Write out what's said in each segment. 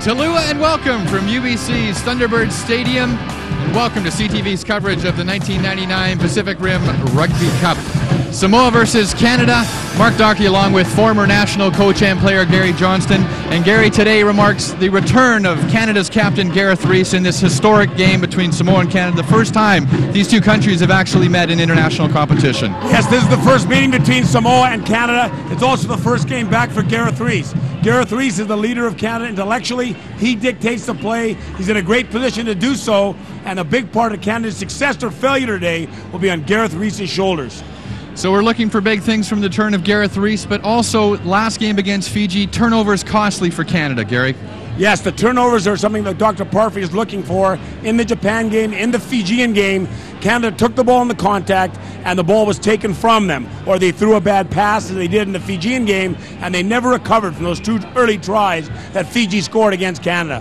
Talua and welcome from UBC's Thunderbird Stadium, and welcome to CTV's coverage of the 1999 Pacific Rim Rugby Cup. Samoa versus Canada. Mark Dockey along with former national coach and player Gary Johnston. And Gary today remarks the return of Canada's captain Gareth Rees in this historic game between Samoa and Canada. The first time these two countries have actually met in international competition. Yes, this is the first meeting between Samoa and Canada. It's also the first game back for Gareth Rees. Gareth Rees is the leader of Canada intellectually. He dictates the play. He's in a great position to do so. And a big part of Canada's success or failure today will be on Gareth Rees' shoulders. So we're looking for big things from the turn of Gareth Rees, but also last game against Fiji, turnovers costly for Canada, Gary. Yes, the turnovers are something that Dr. Parfy is looking for in the Japan game, in the Fijian game. Canada took the ball in the contact, and the ball was taken from them, or they threw a bad pass as they did in the Fijian game, and they never recovered from those two early tries that Fiji scored against Canada.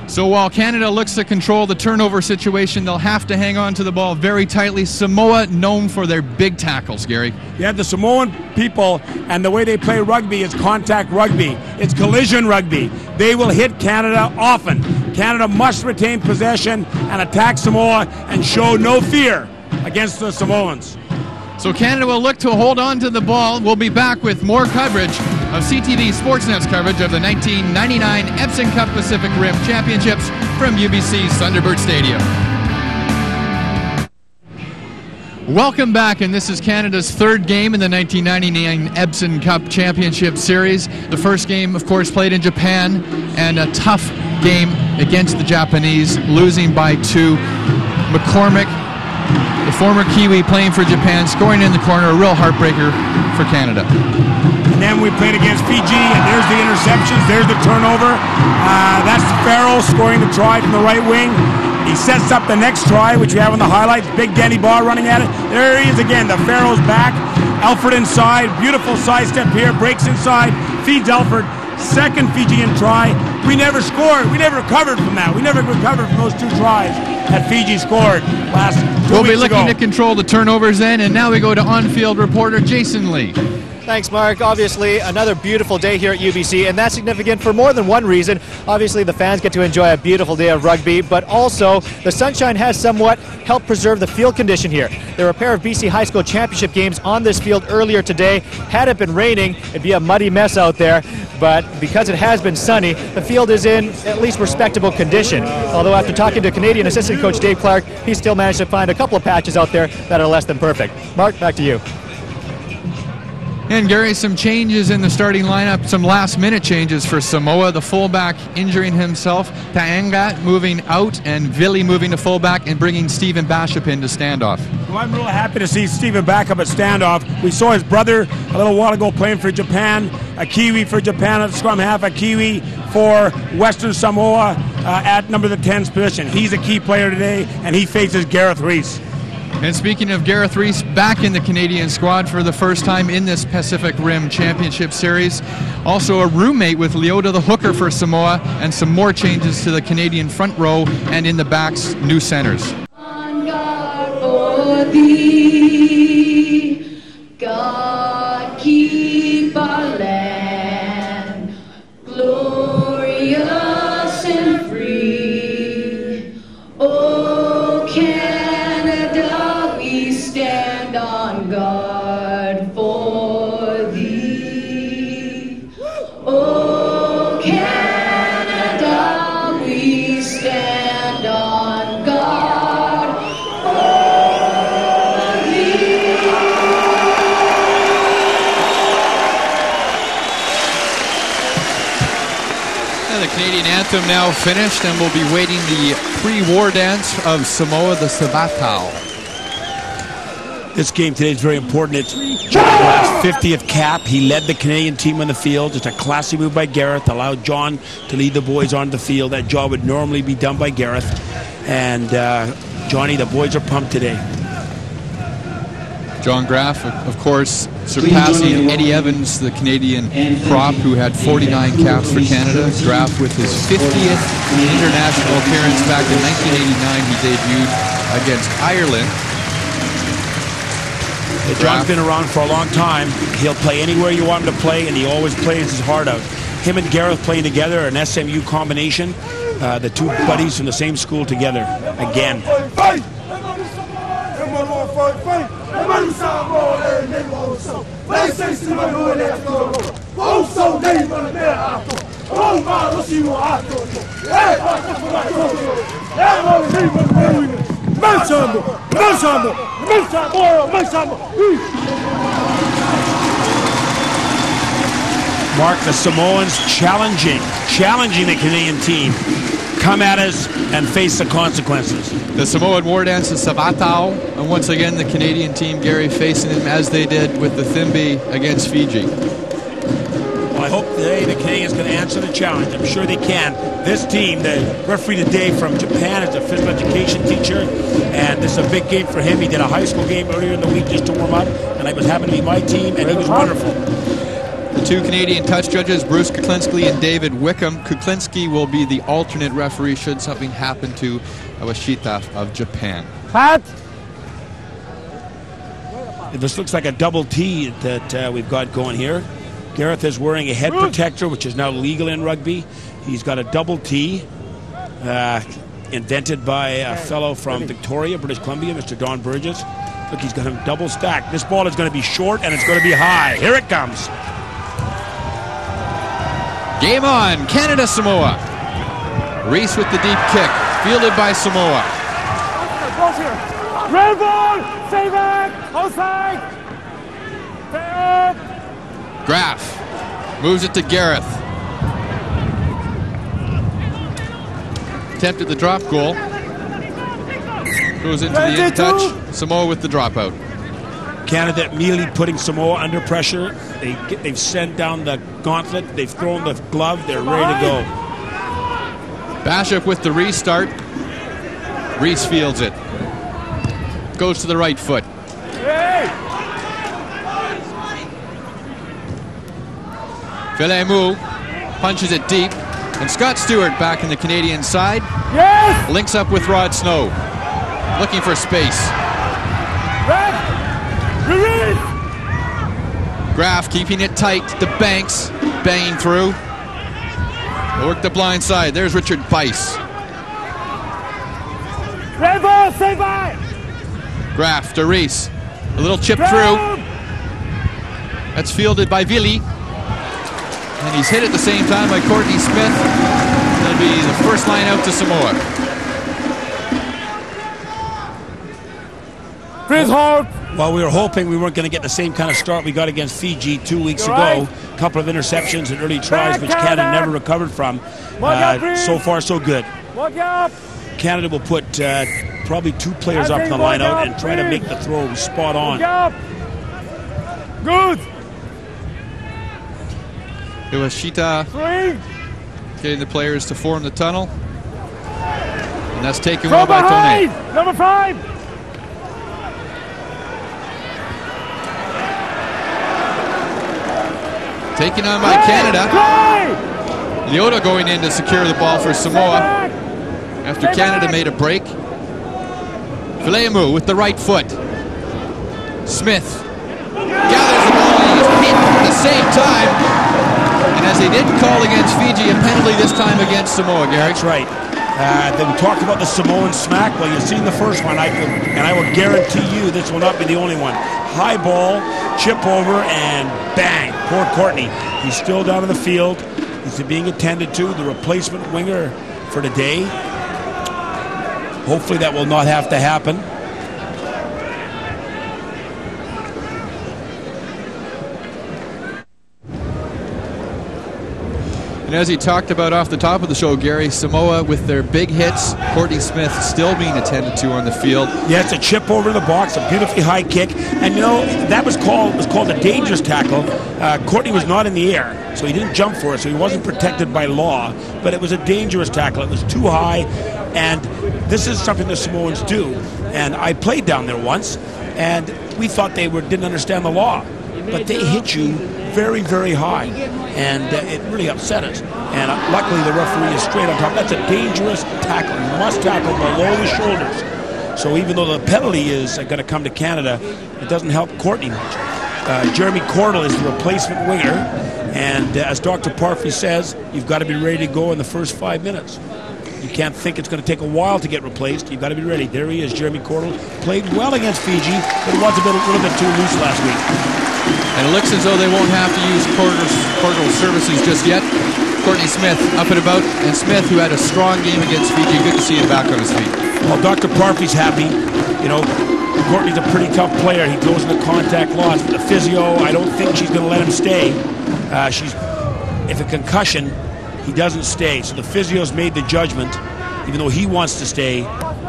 So while Canada looks to control the turnover situation, they'll have to hang on to the ball very tightly. Samoa known for their big tackles, Gary. Yeah, the Samoan people and the way they play rugby is contact rugby. It's collision rugby. They will hit Canada often. Canada must retain possession and attack Samoa and show no fear against the Samoans. So Canada will look to hold on to the ball. We'll be back with more coverage of CTV Sportsnet's coverage of the 1999 Epson Cup Pacific Rim Championships from UBC's Thunderbird Stadium. Welcome back, and this is Canada's third game in the 1999 Epson Cup Championship Series. The first game, of course, played in Japan, and a tough game against the Japanese, losing by 2. McCormick, the former Kiwi playing for Japan, scoring in the corner, a real heartbreaker for Canada. And then we played against Fiji, and there's the interceptions, there's the turnover. That's Farrell scoring the try from the right wing. He sets up the next try, which we have on the highlights. Big Denny Barr running at it. There he is again. The Farrell's back. Alfred inside. Beautiful sidestep here. Breaks inside. Feeds Alfred. Second Fijian try. We never scored. We never recovered from that. We never recovered from those 2 tries that Fiji scored last 2 weeks ago. We'll be looking to control the turnovers then, and now we go to on-field reporter Jason Lee. Thanks, Mark. Obviously, another beautiful day here at UBC, and that's significant for more than one reason. Obviously, the fans get to enjoy a beautiful day of rugby, but also the sunshine has somewhat helped preserve the field condition here. There were a pair of BC High School Championship games on this field earlier today. Had it been raining, it'd be a muddy mess out there, but because it has been sunny, the field is in at least respectable condition. Although after talking to Canadian assistant coach Dave Clark, he still managed to find a couple of patches out there that are less than perfect. Mark, back to you. And Gary, some changes in the starting lineup, some last-minute changes for Samoa. The fullback injuring himself, Taenga moving out, and Vili moving to fullback and bringing Stephen Bashop in to standoff. Well, I'm really happy to see Stephen back up at standoff. We saw his brother a little while ago playing for Japan, a Kiwi for Japan at scrum half, a Kiwi for Western Samoa at number the 10's position. He's a key player today, and he faces Gareth Rees. And speaking of Gareth Rees, back in the Canadian squad for the first time in this Pacific Rim Championship Series. Also a roommate with Leota the hooker for Samoa, and some more changes to the Canadian front row and in the backs, new centers. On guard for thee, God keep our land glorious and free. Oh, Canada, we stand on guard for thee. Oh, Canada, we stand on guard for thee. And the Canadian anthem now finished, and we'll be waiting the pre-war dance of Samoa, the Sabatao. This game today is very important. It's John Glass's 50th cap. He led the Canadian team on the field. Just a classy move by Gareth. Allowed John to lead the boys onto the field. That job would normally be done by Gareth. And Johnny, the boys are pumped today. John Graff, of course, surpassing Eddie Evans, the Canadian prop, who had 49 caps for Canada. Graff with his 50th international appearance back in 1989. He debuted against Ireland. John's been around for a long time. He'll play anywhere you want him to play, and he always plays his heart out. him and Gareth playing together, an SMU combination. The two buddies from the same school together again. Mark, the Samoans challenging the Canadian team. Come at us and face the consequences. The Samoan war dance is Sabatao, and once again the Canadian team, Gary, facing him as they did with the Thimby against Fiji. Well, I hope today the Canadians can answer the challenge. I'm sure they can. This team, the referee today from Japan, is a physical education teacher, and this is a big game for him. He did a high school game earlier in the week just to warm up, and I was happy to be my team, and he was wonderful. The two Canadian touch judges, Bruce Kuklinski and David Wickham. Kuklinski will be the alternate referee should something happen to Awashita of Japan. Pat! This looks like a double T that we've got going here. Gareth is wearing a head protector, which is now legal in rugby. He's got a double T, invented by a fellow from Victoria, British Columbia, Mr. Don Burgess. Look, he's got him double stacked. This ball is going to be short and it's going to be high. Here it comes. Game on, Canada-Samoa. Reese with the deep kick, fielded by Samoa. Red ball! Save it! Outside! Graf moves it to Gareth. Attempted the drop goal. Goes into the in-touch. Samoa with the dropout. Canada immediately putting Samoa under pressure. They've sent down the gauntlet. They've thrown the glove. They're ready to go. Basham with the restart. Reese fields it. Goes to the right foot. Filemu punches it deep. And Scott Stewart back in the Canadian side. Yes! Links up with Rod Snow. Looking for space. Graf keeping it tight to Banks, banging through. Work the blind side. There's Richard Bice. Red ball, stay by! Graf to Reese. A little chip through. That's fielded by Vili. And he's hit at the same time by Courtney Smith. That'll be the first line out to Samoa. Chris Holt! Well, we were hoping we weren't going to get the same kind of start we got against Fiji 2 weeks ago. A couple of interceptions and early tries, which Canada never recovered from. So far, so good. Canada will put probably 2 players up in the line out and try to make the throw spot on. Good! Iwashita getting the players to form the tunnel. And that's taken away by Tone. Number 5! Taken on by Canada. Leota going in to secure the ball for Samoa after Canada made a break. Filemu with the right foot. Smith gathers the ball and he's hit at the same time. And as they didn't call against Fiji, a penalty this time against Samoa, Gary. That's right. Then we talked about the Samoan smack. Well, you've seen the first one, and I will guarantee you this will not be the only one. High ball, chip over, and bang. Poor Courtney. He's still down in the field. He's being attended to. The replacement winger for today. Hopefully that will not have to happen. And as he talked about off the top of the show, Gary, Samoa with their big hits, Courtney Smith still being attended to on the field. Yeah, it's a chip over the box, a beautifully high kick, and you know that was called a dangerous tackle. Courtney was not in the air, so he didn't jump for it, so he wasn't protected by law. But it was a dangerous tackle. It was too high, and this is something the Samoans do. And I played down there once, and we thought they didn't understand the law, but they hit you very, very high, and it really upset us. And luckily the referee is straight on top. That's a dangerous tackle. You must tackle below the shoulders. So even though the penalty is going to come to Canada, it doesn't help Courtney much. Jeremy Cordell is the replacement winger, And as Dr. Parfrey says, you've got to be ready to go in the first 5 minutes. You can't think it's going to take a while to get replaced. You've got to be ready. There he is, Jeremy Cordle. Played well against Fiji, but it was a little bit too loose last week. And it looks as though they won't have to use Cordle's services just yet. Courtney Smith up and about, and Smith, who had a strong game against Fiji, good to see him back on his feet. Well, Dr. Parfrey's happy. You know, Courtney's a pretty tough player. He goes into contact loss. The physio, I don't think she's going to let him stay. If a concussion, he doesn't stay. So the physio's made the judgment. Even though he wants to stay,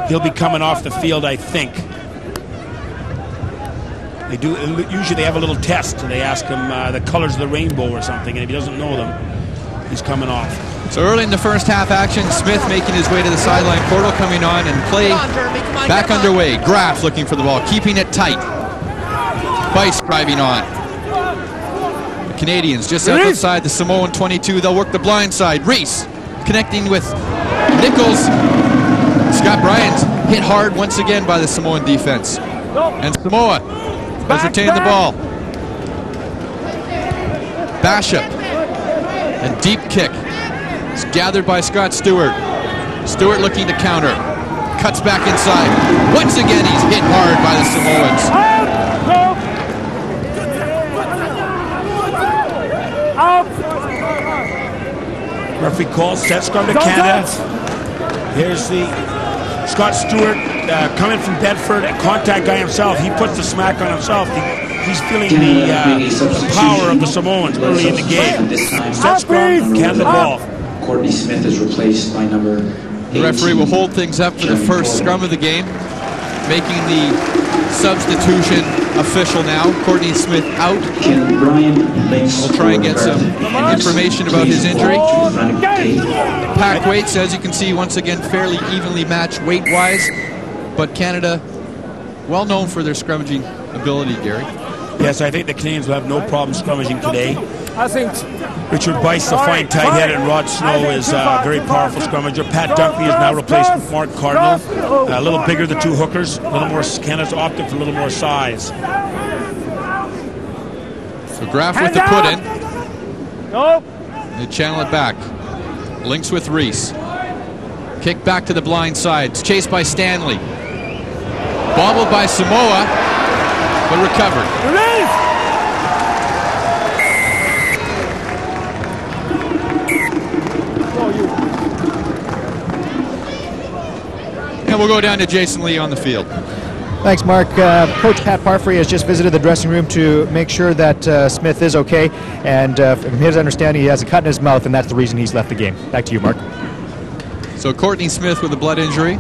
he'll be coming off the field, I think. They do. Usually they have a little test, and they ask him the colors of the rainbow or something, and if he doesn't know them, he's coming off. So early in the first half action, Smith making his way to the sideline, Cordle coming on, and play back underway. Graf looking for the ball, keeping it tight. Bice driving on. The Canadians just outside the Samoan 22. They'll work the blind side. Reese connecting with Nichols. Scott Bryant hit hard once again by the Samoan defense. And Samoa has retained the ball. Basham. And deep kick. It's gathered by Scott Stewart. Stewart looking to counter. Cuts back inside. Once again, he's hit hard by the Samoans. Referee calls, set scrum to Canada. Here's the Scott Stewart coming from Bedford, a contact guy himself. He puts the smack on himself. He's feeling the power of the Samoans early in the game. Set scrum, Canada ball. Courtney Smith is replaced by number 18. The referee will hold things up for the first scrum of the game, making the substitution official now. Courtney Smith out. We'll try and get some information about his injury. Pack weights, as you can see, once again fairly evenly matched weight-wise, but Canada well known for their scrummaging ability, Gary. Yes, I think the Canadians will have no problem scrummaging today. I think Richard Bice, the fine tight head, and Rod Snow is a very powerful scrummager. Pat Dunkley is now replaced with Mark Cardinal. A little bigger, the two hookers. A little more, Canada's opted for a little more size. So Graf with the put in. Nope. They channel it back. Links with Reese. Kick back to the blind side. It's chased by Stanley. Bobbled by Samoa, but recovered. Release. And we'll go down to Jason Lee on the field. Thanks, Mark. Coach Pat Parfrey has just visited the dressing room to make sure that Smith is okay, and from his understanding, he has a cut in his mouth, and that's the reason he's left the game. Back to you, Mark. So Courtney Smith with a blood injury,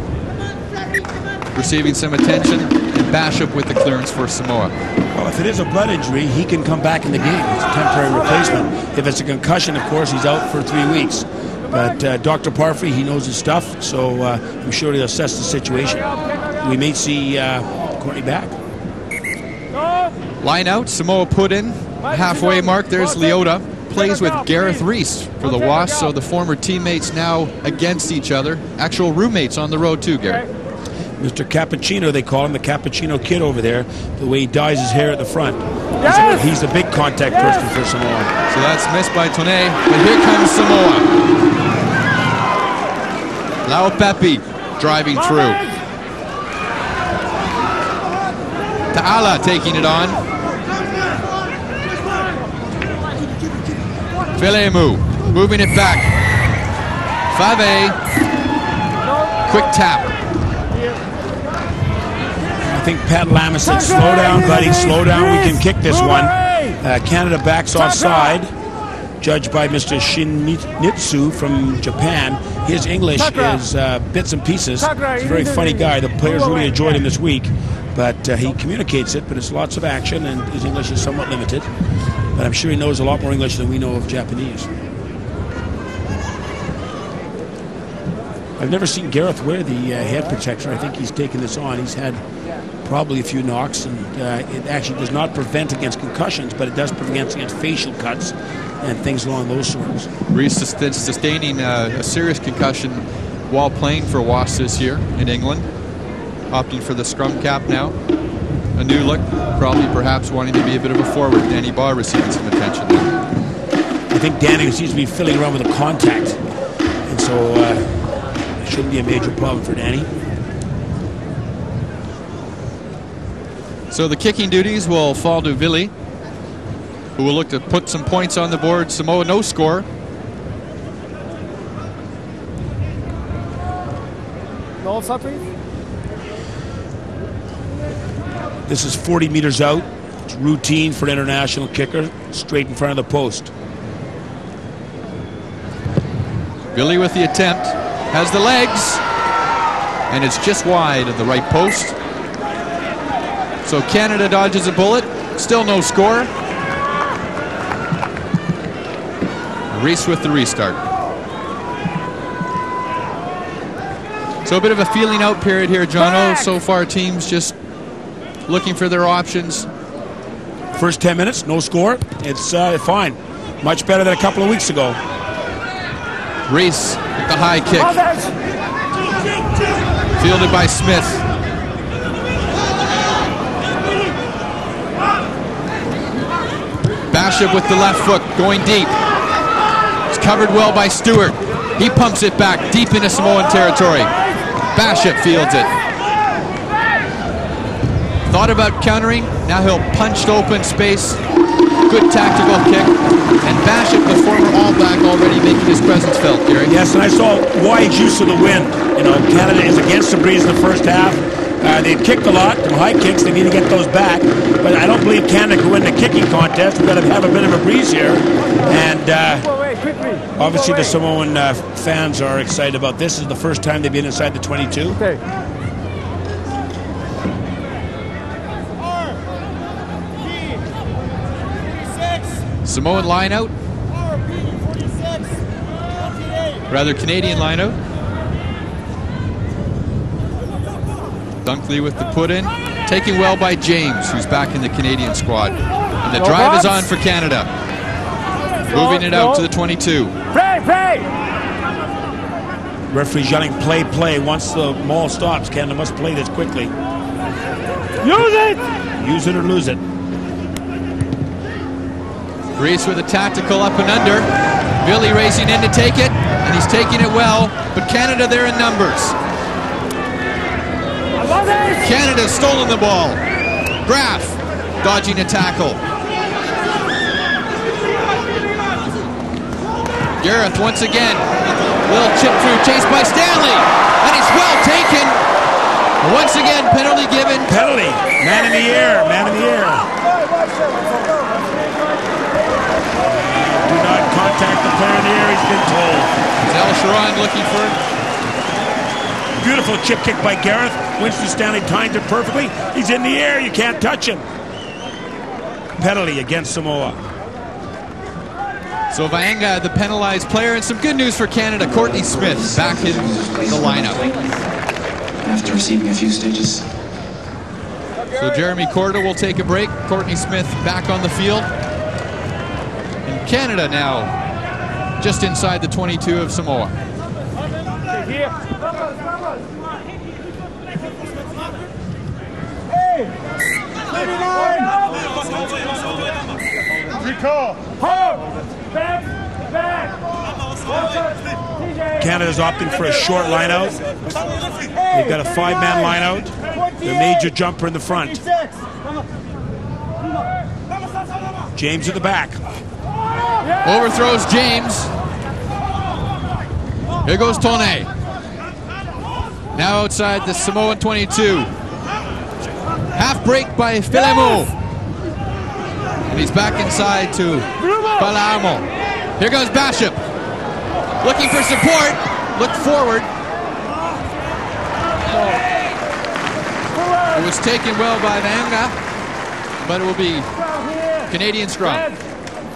receiving some attention, and Basham with the clearance for Samoa. Well, if it is a blood injury, he can come back in the game. It's a temporary replacement. If it's a concussion, of course, he's out for 3 weeks. But Dr. Parfrey, he knows his stuff, so I'm sure he'll assess the situation. We may see Courtney back. Line out, Samoa put in. Halfway mark, there's Leota. Plays with Gareth Reese for the Wasps, so the former teammates now against each other. Actual roommates on the road too, Gary. Mr. Cappuccino, they call him, the Cappuccino Kid over there, the way he dyes his hair at the front. He's the big contact person for Samoa. So that's missed by Tonei, but here comes Samoa. Laupepi driving through. Ta'ala taking it on. Filemu moving it back. Fave. Quick tap. I think Pat Lamas said, slow down, buddy, slow down, we can kick this one. Canada backs offside, judged by Mr. Shinitsu from Japan. His English is bits and pieces. He's a very funny guy. The players really enjoyed him this week, but he communicates it, but it's lots of action, and his English is somewhat limited. But I'm sure he knows a lot more English than we know of Japanese. I've never seen Gareth wear the head protector. I think he's taken this on. He's had probably a few knocks, and it actually does not prevent against concussions, but it does prevent against facial cuts and things along those sorts. Reese sustaining a serious concussion while playing for Wasps this year in England, opting for the scrum cap now. A new look, probably perhaps wanting to be a bit of a forward. Danny Baugh receiving some attention there. I think Danny seems to be filling around with a contact. And so it shouldn't be a major problem for Danny. So the kicking duties will fall to Vili, who will look to put some points on the board. Samoa, no score. No offside, please. This is 40 meters out. It's routine for an international kicker, straight in front of the post. Vili with the attempt, has the legs, and it's just wide of the right post. So Canada dodges a bullet, still no score. Reese with the restart. So a bit of a feeling out period here, Jono. So far teams just looking for their options. First 10 minutes, no score. It's fine. Much better than a couple of weeks ago. Reese with the high kick. Fielded by Smith. Basham with the left foot, going deep. It's covered well by Stewart. He pumps it back deep into Samoan territory. Basham fields it. Thought about countering, now he'll punch to open space. Good tactical kick. And Basham, the former All Black, already making his presence felt, Gary. Yes, and I saw wide use of the wind. You know, Canada is against the breeze in the first half. They've kicked a lot, some high kicks, they need to get those back. But I don't believe Canada can win the kicking contest. We've got to have a bit of a breeze here. And obviously the Samoan fans are excited about this. This is the first time they've been inside the 22. Okay. Samoan line out. Rather Canadian line out. Dunkley with the put in. Taken well by James, who's back in the Canadian squad. And the drive is on for Canada. Moving it out to the 22. Play! Referee's yelling play. Once the maul stops, Canada must play this quickly. Use it! Use it or lose it. Reese with a tactical up and under. Vili racing in to take it, and he's taking it well, but Canada there in numbers. Canada's stolen the ball. Graf dodging a tackle. Gareth once again. Little chip through, chased by Stanley, and he's well taken. Once again, penalty given. Penalty. Man in the air. Do not contact the player in the air, he's been told. Zell Sharon looking for it. Beautiful chip kick by Gareth. Winston Stanley timed it perfectly. He's in the air, you can't touch him. Penalty against Samoa. So Vaenga, the penalized player, and some good news for Canada. Courtney Smith back in the lineup. After receiving a few stitches. So Jeremy Corda will take a break. Courtney Smith back on the field. And Canada now just inside the 22 of Samoa. Recall. Canada's opting for a short line out. They've got a 5-man line out. Their major jumper in the front. James in the back. Overthrows James. Here goes Tone. Now outside the Samoan 22. Half break by Filemu. And he's back inside to Palamo. Here goes Basham. Looking for support. Look forward. It was taken well by Vaenga, but it will be Canadian scrum.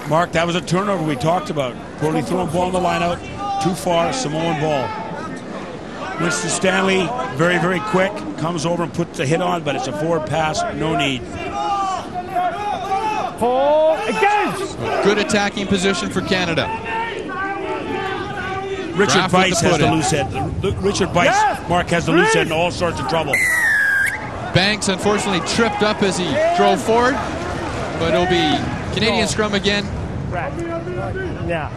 Mark, that was a turnover we talked about. Poorly thrown ball in the line out. Too far, Samoan ball. Winston Stanley, very, very quick. Comes over and puts a hit on, but it's a forward pass. No need. Good attacking position for Canada. Richard Bice has the loose head. Richard Bice, Mark, has the loose head in all sorts of trouble. Banks unfortunately tripped up as he drove forward, but it'll be Canadian scrum again. Yeah.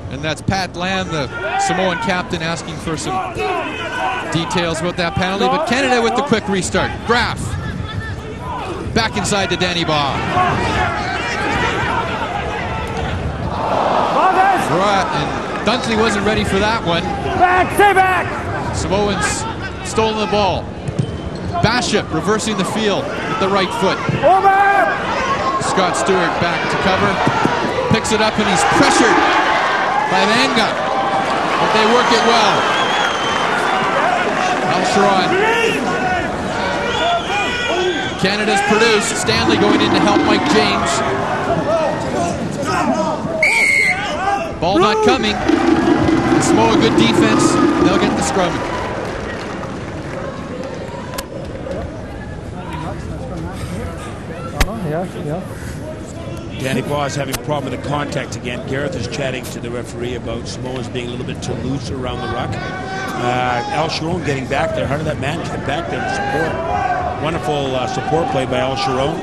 And that's Pat Lamb, the Samoan captain, asking for some details about that penalty. But Canada with the quick restart. Graf. Back inside to Danny Baugh. And Dunkley wasn't ready for that one. Stay back! Samoans stolen the ball. Bishop reversing the field with the right foot. Over! Scott Stewart back to cover. Picks it up and he's pressured by Manga. But they work it well. Al-Sharon. Canada's produced. Stanley going in to help Mike James. Ball not coming. Samoa good defense. They'll get the scrum. Danny Baugh is having a problem with the contact again. Gareth is chatting to the referee about Samoans being a little bit too loose around the ruck. Al Sharon getting back there. How did that man get back there to support? Wonderful support play by Al Sharon.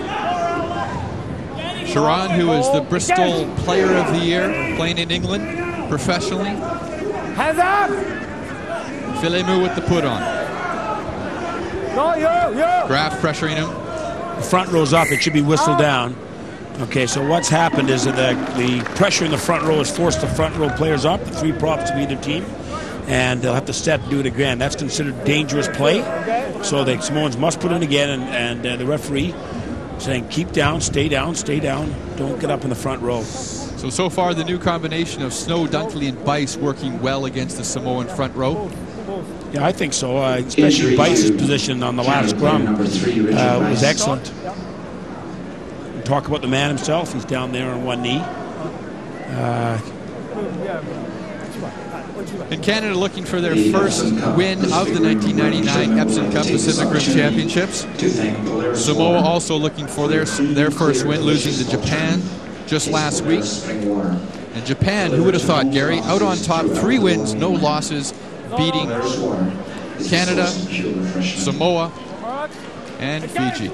Sharon, who is the Bristol Player of the Year, playing in England professionally. Hands up! Filemu with the put on. Go, yo! Graf pressuring him. The front row's up. It should be whistled down. Okay, so what's happened is that the pressure in the front row has forced the front row players up, the three props of either team, and they'll have to step and do it again. That's considered dangerous play, so the Samoans must put it in again, and the referee saying keep down, stay down, don't get up in the front row. So far the new combination of Snow, Dunkley, and Bice working well against the Samoan front row. Yeah, I think so, especially Bice's position on the last scrum was excellent. Talk about the man himself. He's down there on one knee. And Canada looking for their first win of the 1999 Epsom Cup Pacific Rim Championships. Samoa also looking for their first win, losing to Japan just last week. And Japan, who would have thought, Gary, out on top, 3 wins, no losses, beating Canada, Samoa, and Fiji.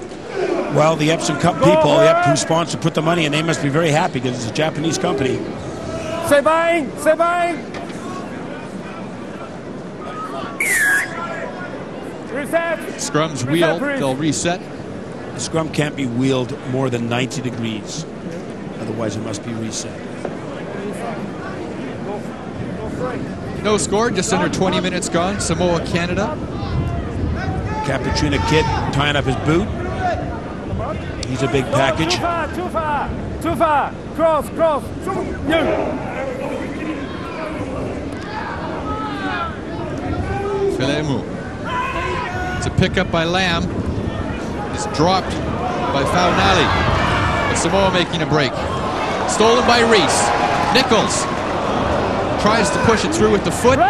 Well, the Epsom Cup people, who sponsor, put the money in, they must be very happy because it's a Japanese company. Say bye! Reset! Scrum's wheeled, they'll reset. The scrum can't be wheeled more than 90 degrees. Otherwise, it must be reset. No score, just under 20 minutes gone. Samoa, Canada. Capuchina Kid tying up his boot. He's a big package. Too far! Cross! Filemu. It's a pickup by Lamb. It's dropped by Faunali. But Samoa making a break. Stolen by Reese. Nichols tries to push it through with the foot.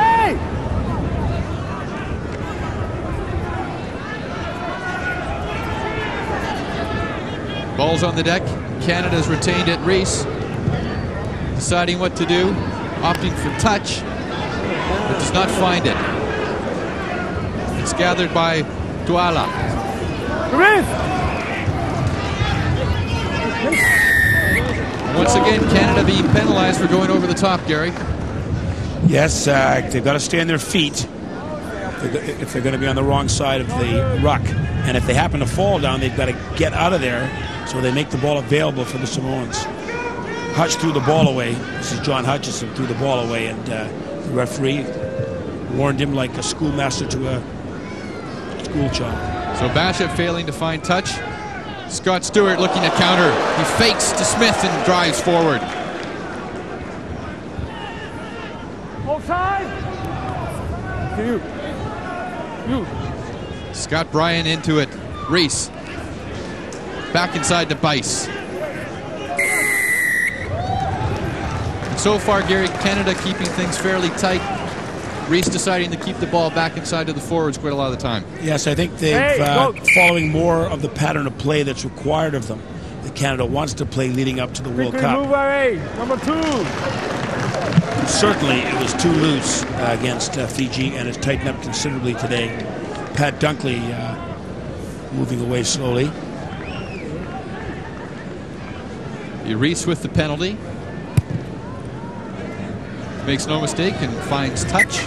Ball's on the deck. Canada's retained it. Reese deciding what to do. Opting for touch, but does not find it. It's gathered by Tuala. Once again, Canada being penalized for going over the top, Gary. Yes, they've got to stay on their feet if they're going to be on the wrong side of the ruck. And if they happen to fall down, they've got to get out of there so they make the ball available for the Samoans. Hutch threw the ball away. This is John Hutchison, threw the ball away, and the referee warned him like a schoolmaster to a school child. So Bishop failing to find touch. Scott Stewart looking to counter. He fakes to Smith and drives forward. Offside! You. Scott Bryan into it. Reese. Back inside to Bice. And so far, Gary, Canada keeping things fairly tight. Reese deciding to keep the ball back inside to the forwards quite a lot of the time. Yes, I think they've following more of the pattern of play that's required of them that Canada wants to play leading up to the World Cup. Move away. Number 2. Certainly, it was too loose against Fiji, and it's tightened up considerably today. Pat Dunkley moving away slowly. Reese with the penalty. makes no mistake and finds touch.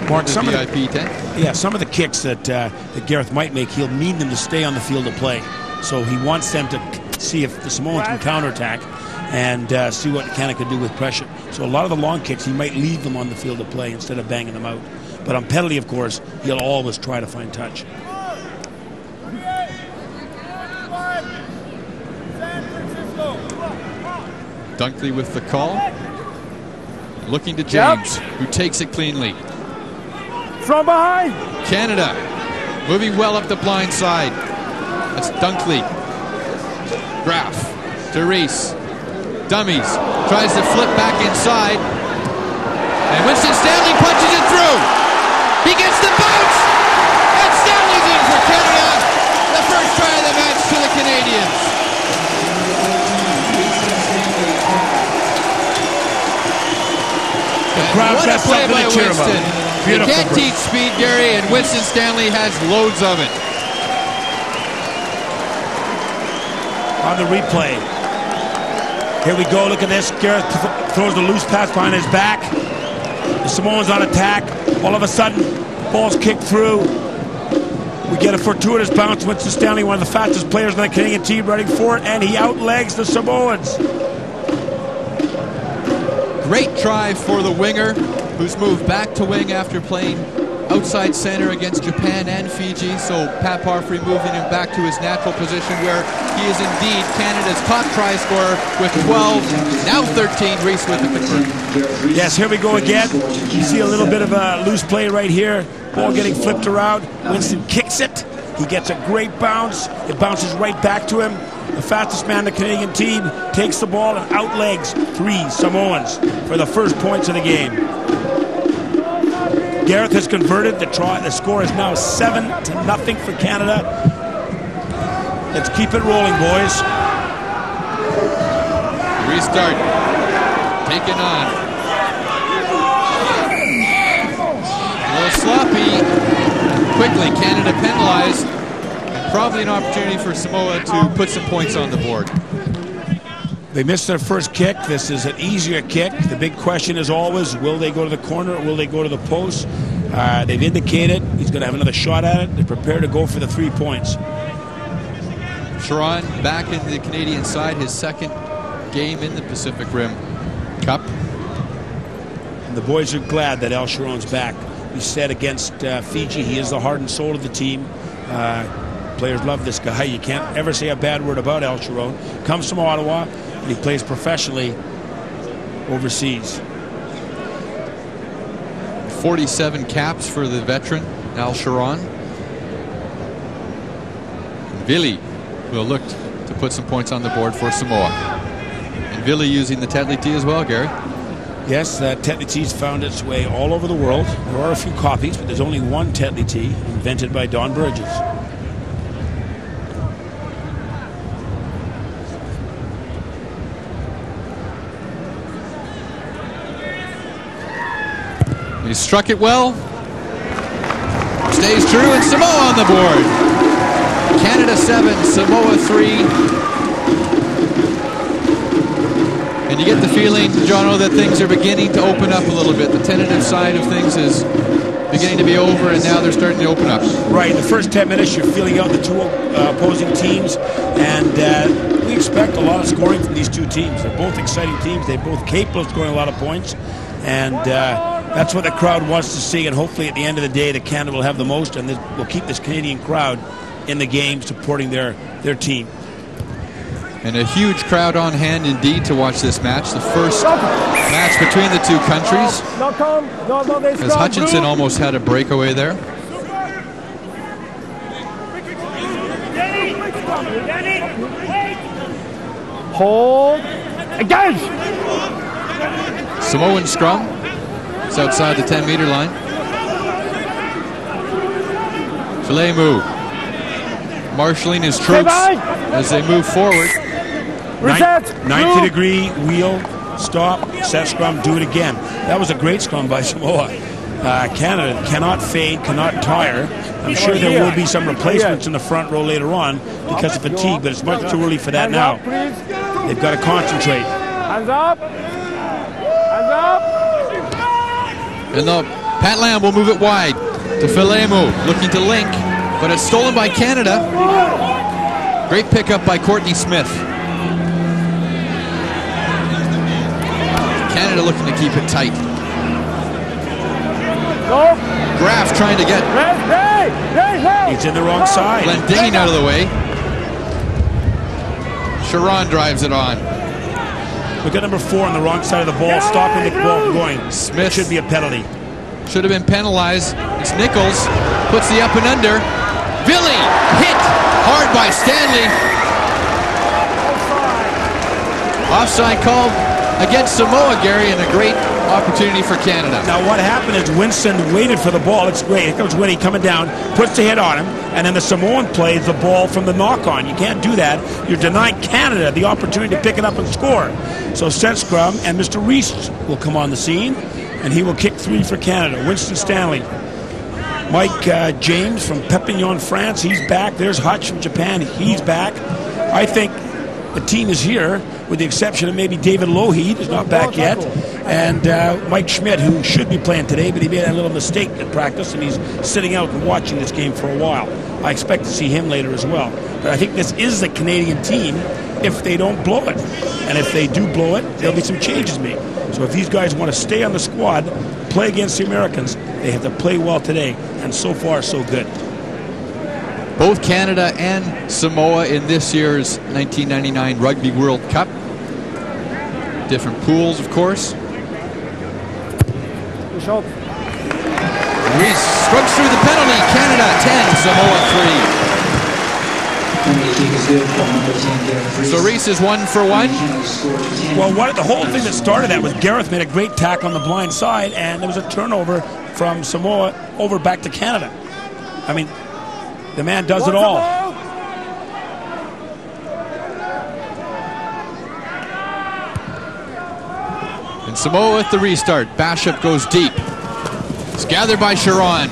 Mark, The some of the, VIP tent. yeah, some of the kicks that Gareth might make, he'll need them to stay on the field of play. So he wants them to see if the Samoans can counterattack and see what Canada can do with pressure. So a lot of the long kicks, he might leave them on the field of play instead of banging them out. But on penalty, of course, he'll always try to find touch. Dunkley with the call. Looking to James, who takes it cleanly. From behind. Canada moving well up the blind side. That's Dunkley. Graf to Reese. Dummies. Tries to flip back inside. And Winston Stanley punches it through. He gets the bounce. And Stanley's in for Canada. The first try of the match to the Canadians. What a play by Winston. You can't teach speed, Gary, and Winston Stanley has loads of it. On the replay. Here we go. Look at this. Gareth throws the loose pass behind his back. The Samoans on attack. All of a sudden, ball's kicked through. We get a fortuitous bounce. Winston Stanley, one of the fastest players on the Canadian team, running for it, and he outlegs the Samoans. Great try for the winger, who's moved back to wing after playing outside center against Japan and Fiji. So Pat Parfrey moving him back to his natural position, where he is indeed Canada's top try scorer with 12, now 13. Reese with the conversion. Yes, here we go again. You see a little bit of a loose play right here. Ball getting flipped around. Winston kicks it. He gets a great bounce. It bounces right back to him. The fastest man in the Canadian team takes the ball and outlegs 3 Samoans for the first points of the game. Gareth has converted. The score is now 7-0 for Canada. Let's keep it rolling, boys. Restart. Taken on. A little sloppy. Quickly, Canada penalized. Probably an opportunity for Samoa to put some points on the board. They missed their first kick. This is an easier kick. The big question is always, will they go to the corner or will they go to the post? They've indicated he's going to have another shot at it. They're prepared to go for the 3 points. Sharon back in the Canadian side, his second game in the Pacific Rim Cup. And the boys are glad that Al Sharon's back. He said against Fiji, he is the heart and soul of the team. Players love this guy. You can't ever say a bad word about Al Sharon. Comes from Ottawa, and he plays professionally overseas. 47 caps for the veteran, Al Sharon. Vili will look to put some points on the board for Samoa. And Vili using the Tetley tee as well, Gary. Yes, that Tetley tee's found its way all over the world. There are a few copies, but there's only one Tetley tee, invented by Don Burgess. He struck it well. Stays true, and Samoa on the board. Canada 7, Samoa 3. And you get the feeling, Jono, that things are beginning to open up a little bit. The tentative side of things is beginning to be over, and now they're starting to open up. Right, the first 10 minutes, you're feeling out the two opposing teams, and we expect a lot of scoring from these two teams. They're both exciting teams. They're both capable of scoring a lot of points, and that's what the crowd wants to see, and hopefully at the end of the day, the Canada will have the most, and will keep this Canadian crowd in the game supporting their team. And a huge crowd on hand indeed to watch this match. The first match between the two countries. As Hutchinson almost had a breakaway there. Hold. Engage. Samoan scrum. It's outside the 10-meter line. Filemu marshalling his troops as they move forward. 90-degree wheel, stop, set scrum, do it again. That was a great scrum by Samoa. Canada cannot fade, cannot tire. I'm sure there will be some replacements in the front row later on because of fatigue, but it's much too early for that now. They've got to concentrate. Hands up. Hands And the Pat Lam will move it wide to Filemu, looking to link, but it's stolen by Canada. Great pickup by Courtney Smith. Canada looking to keep it tight. Graf trying to get. He's in the wrong side. Glendinning out of the way. Sharon drives it on. Look at number 4 on the wrong side of the ball, stopping the ball from going. Smith should be a penalty. Should have been penalized. It's Nichols. Puts the up and under. Billy hit hard by Stanley. Offside called against Samoa, Gary, and a great opportunity for Canada. Now what happened is Winston waited for the ball. It's great. Here comes Winnie coming down, puts the hit on him, and then the Samoan plays the ball from the knock-on. You can't do that. You're denying Canada the opportunity to pick it up and score. So set scrum, and Mr. Reese will come on the scene, and he will kick 3 for Canada. Winston Stanley. Mike James from Perpignan, France. He's back. There's Hutch from Japan. He's back. I think the team is here, with the exception of maybe David Lougheed, who's not back yet, and Mike Schmidt, who should be playing today, but he made a little mistake at practice, and he's sitting out and watching this game for a while. I expect to see him later as well. But I think this is the Canadian team if they don't blow it. And if they do blow it, there'll be some changes made. So if these guys want to stay on the squad, play against the Americans, they have to play well today. And so far, so good. Both Canada and Samoa in this year's 1999 Rugby World Cup. Different pools, of course. Reese strokes through the penalty. Canada 10, Samoa 3. So Reese is 1 for 1. Well, the whole thing that started that was Gareth made a great tackle on the blind side, and there was a turnover from Samoa over back to Canada. I mean, the man does it all. And Samoa with the restart. Bishop goes deep. It's gathered by Sharon.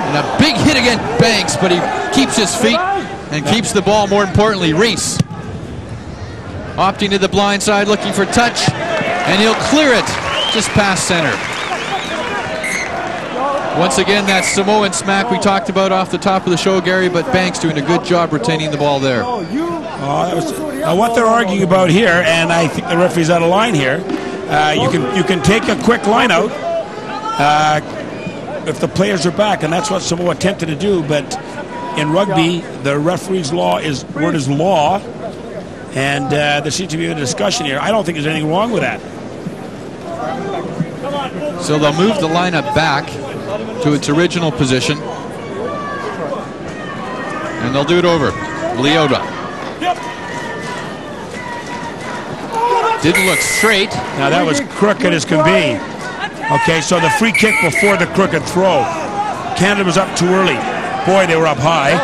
And a big hit against Banks, but he keeps his feet and keeps the ball, more importantly. Reese opting to the blind side, looking for touch, and he'll clear it just past center. Once again, that Samoan smack we talked about off the top of the show, Gary, but Banks doing a good job retaining the ball there. What they're arguing about here, and I think the referee's out of line here, you can take a quick line out if the players are back, and that's what Samoa attempted to do, but in rugby, the referee's word is law, and there seems to be a discussion here. I don't think there's anything wrong with that. So they'll move the lineup back to its original position, and they'll do it over. Leota. Didn't look straight. Now that was crooked as can be. Okay, so the free kick before the crooked throw. Canada was up too early. Boy, they were up high.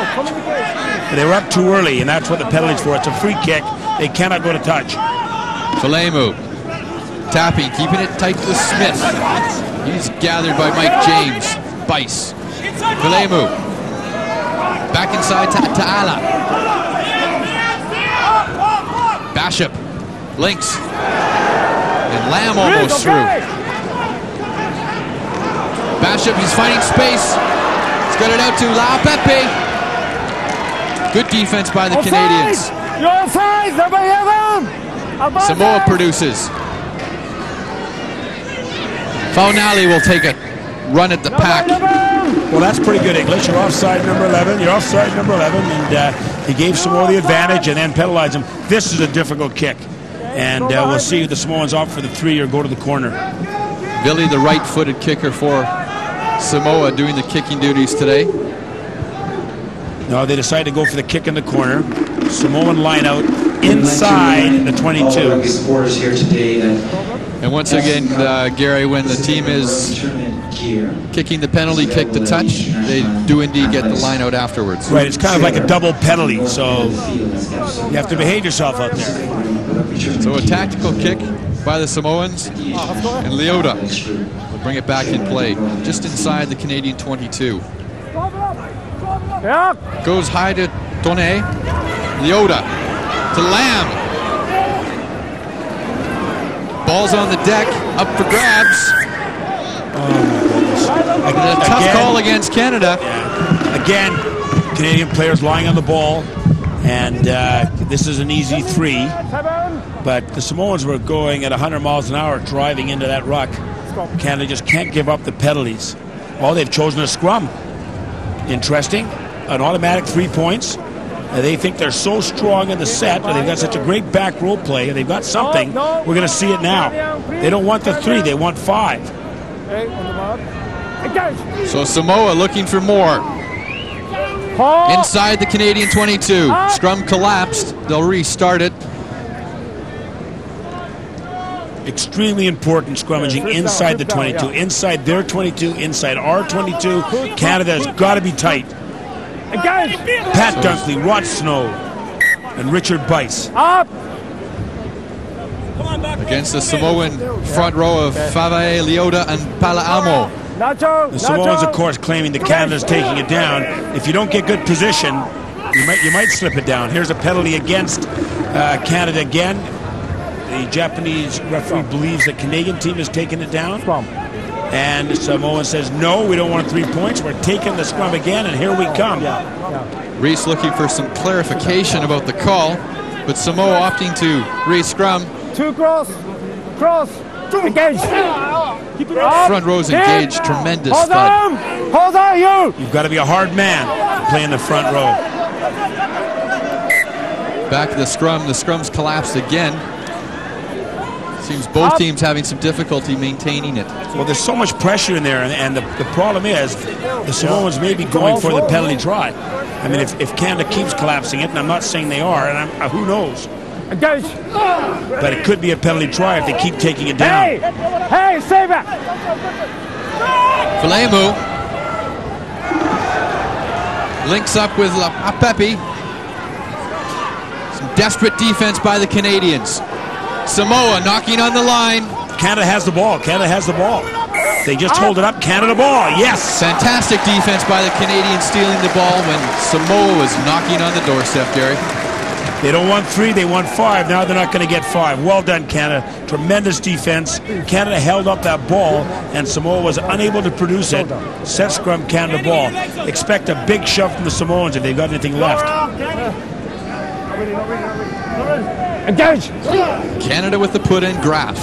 They were up too early, and that's what the penalty's for. It's a free kick. They cannot go to touch. Filemu tapping, keeping it tight to Smith. He's gathered by Mike James. Bice. Filemu back inside to Ala. Bishop links, and Lamb almost through. Bishop, he's finding space. He's got it out to La Pepe. Good defense by the Canadians. Samoa produces. Faunali will take a run at the pack. Well, that's pretty good English. You're offside number 11. You're offside number 11, and he gave Samoa the advantage and then penalized him. This is a difficult kick, and we'll see if the Samoans opt for the 3 or go to the corner. Billy, the right-footed kicker for Samoa, doing the kicking duties today. No, they decided to go for the kick in the corner. Samoan line out inside the 22. And once again, Gary, when the team is kicking the penalty kick to touch, they do indeed get the line out afterwards. Right, it's kind of like a double penalty, so you have to behave yourself out there. So a tactical kick by the Samoans, and Leota will bring it back in play, just inside the Canadian 22. Goes high to Tonne. Leota to Lamb. Ball's on the deck, up for grabs. And a tough call against Canada. Yeah. Again, Canadian players lying on the ball, and this is an easy 3. But the Samoans were going at 100 miles an hour driving into that ruck. Canada just can't give up the penalties. Well, they've chosen a scrum. Interesting. An automatic 3 points. They think they're so strong in the set, and they've got such a great back row play, and they've got something. We're going to see it now. They don't want the 3, they want 5. So Samoa looking for more. Inside the Canadian 22. Scrum collapsed. They'll restart it. Extremely important scrummaging inside the 22. Inside their 22, inside our 22. Canada has got to be tight. Pat Dunkley, Rod Snow, and Richard Bice. Against the Samoan front row of Favae, Leota, and Pala'amo. The Samoans, of course, claiming that Canada's taking it down. If you don't get good position, you might slip it down. Here's a penalty against Canada again. The Japanese referee believes the Canadian team has taken it down. And the Samoan says, no, we don't want 3 points. We're taking the scrum again, and here we come. Reese looking for some clarification about the call, but Samoa opting to re-scrum. 2 cross, engage. Front row's engaged, tremendous Hold thud. on, hold on, you. You've got to be a hard man to play in the front row. Back to the scrum's collapsed again. Seems both teams having some difficulty maintaining it. Well, there's so much pressure in there, and the problem is the Samoans may be going for the penalty try. I mean, if Canada keeps collapsing it, and I'm not saying they are, and who knows? Engage. But it could be a penalty try if they keep taking it down. Hey, save it. Falemu links up with Pepe. Some desperate defense by the Canadians. Samoa knocking on the line. Canada has the ball. Canada has the ball. They just hold it up. Canada ball. Yes. Fantastic defense by the Canadians stealing the ball when Samoa was knocking on the doorstep, Gary. They don't want 3, they want 5. Now they're not going to get 5. Well done, Canada. Tremendous defense. Canada held up that ball, and Samoa was unable to produce it. Set scrum, Canada ball. Expect a big shove from the Samoans if they've got anything left. Engage. Canada with the put-in Graf.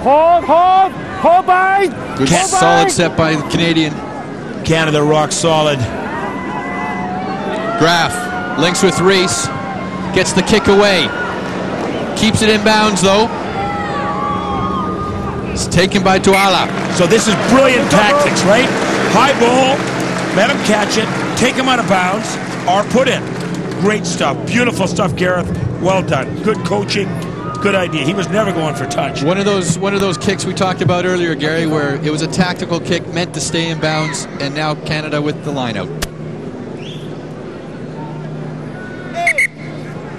Hold by. Good solid set by the Canadian. Canada rock solid. Graf links with Reese. Gets the kick away. Keeps it in bounds though. It's taken by Tuala. So this is brilliant tactics, right? High ball, let him catch it, take him out of bounds, or put in. Great stuff. Beautiful stuff, Gareth. Well done. Good coaching. Good idea. He was never going for touch. One of those kicks we talked about earlier, Gary, where it was a tactical kick meant to stay in bounds, and now Canada with the line out.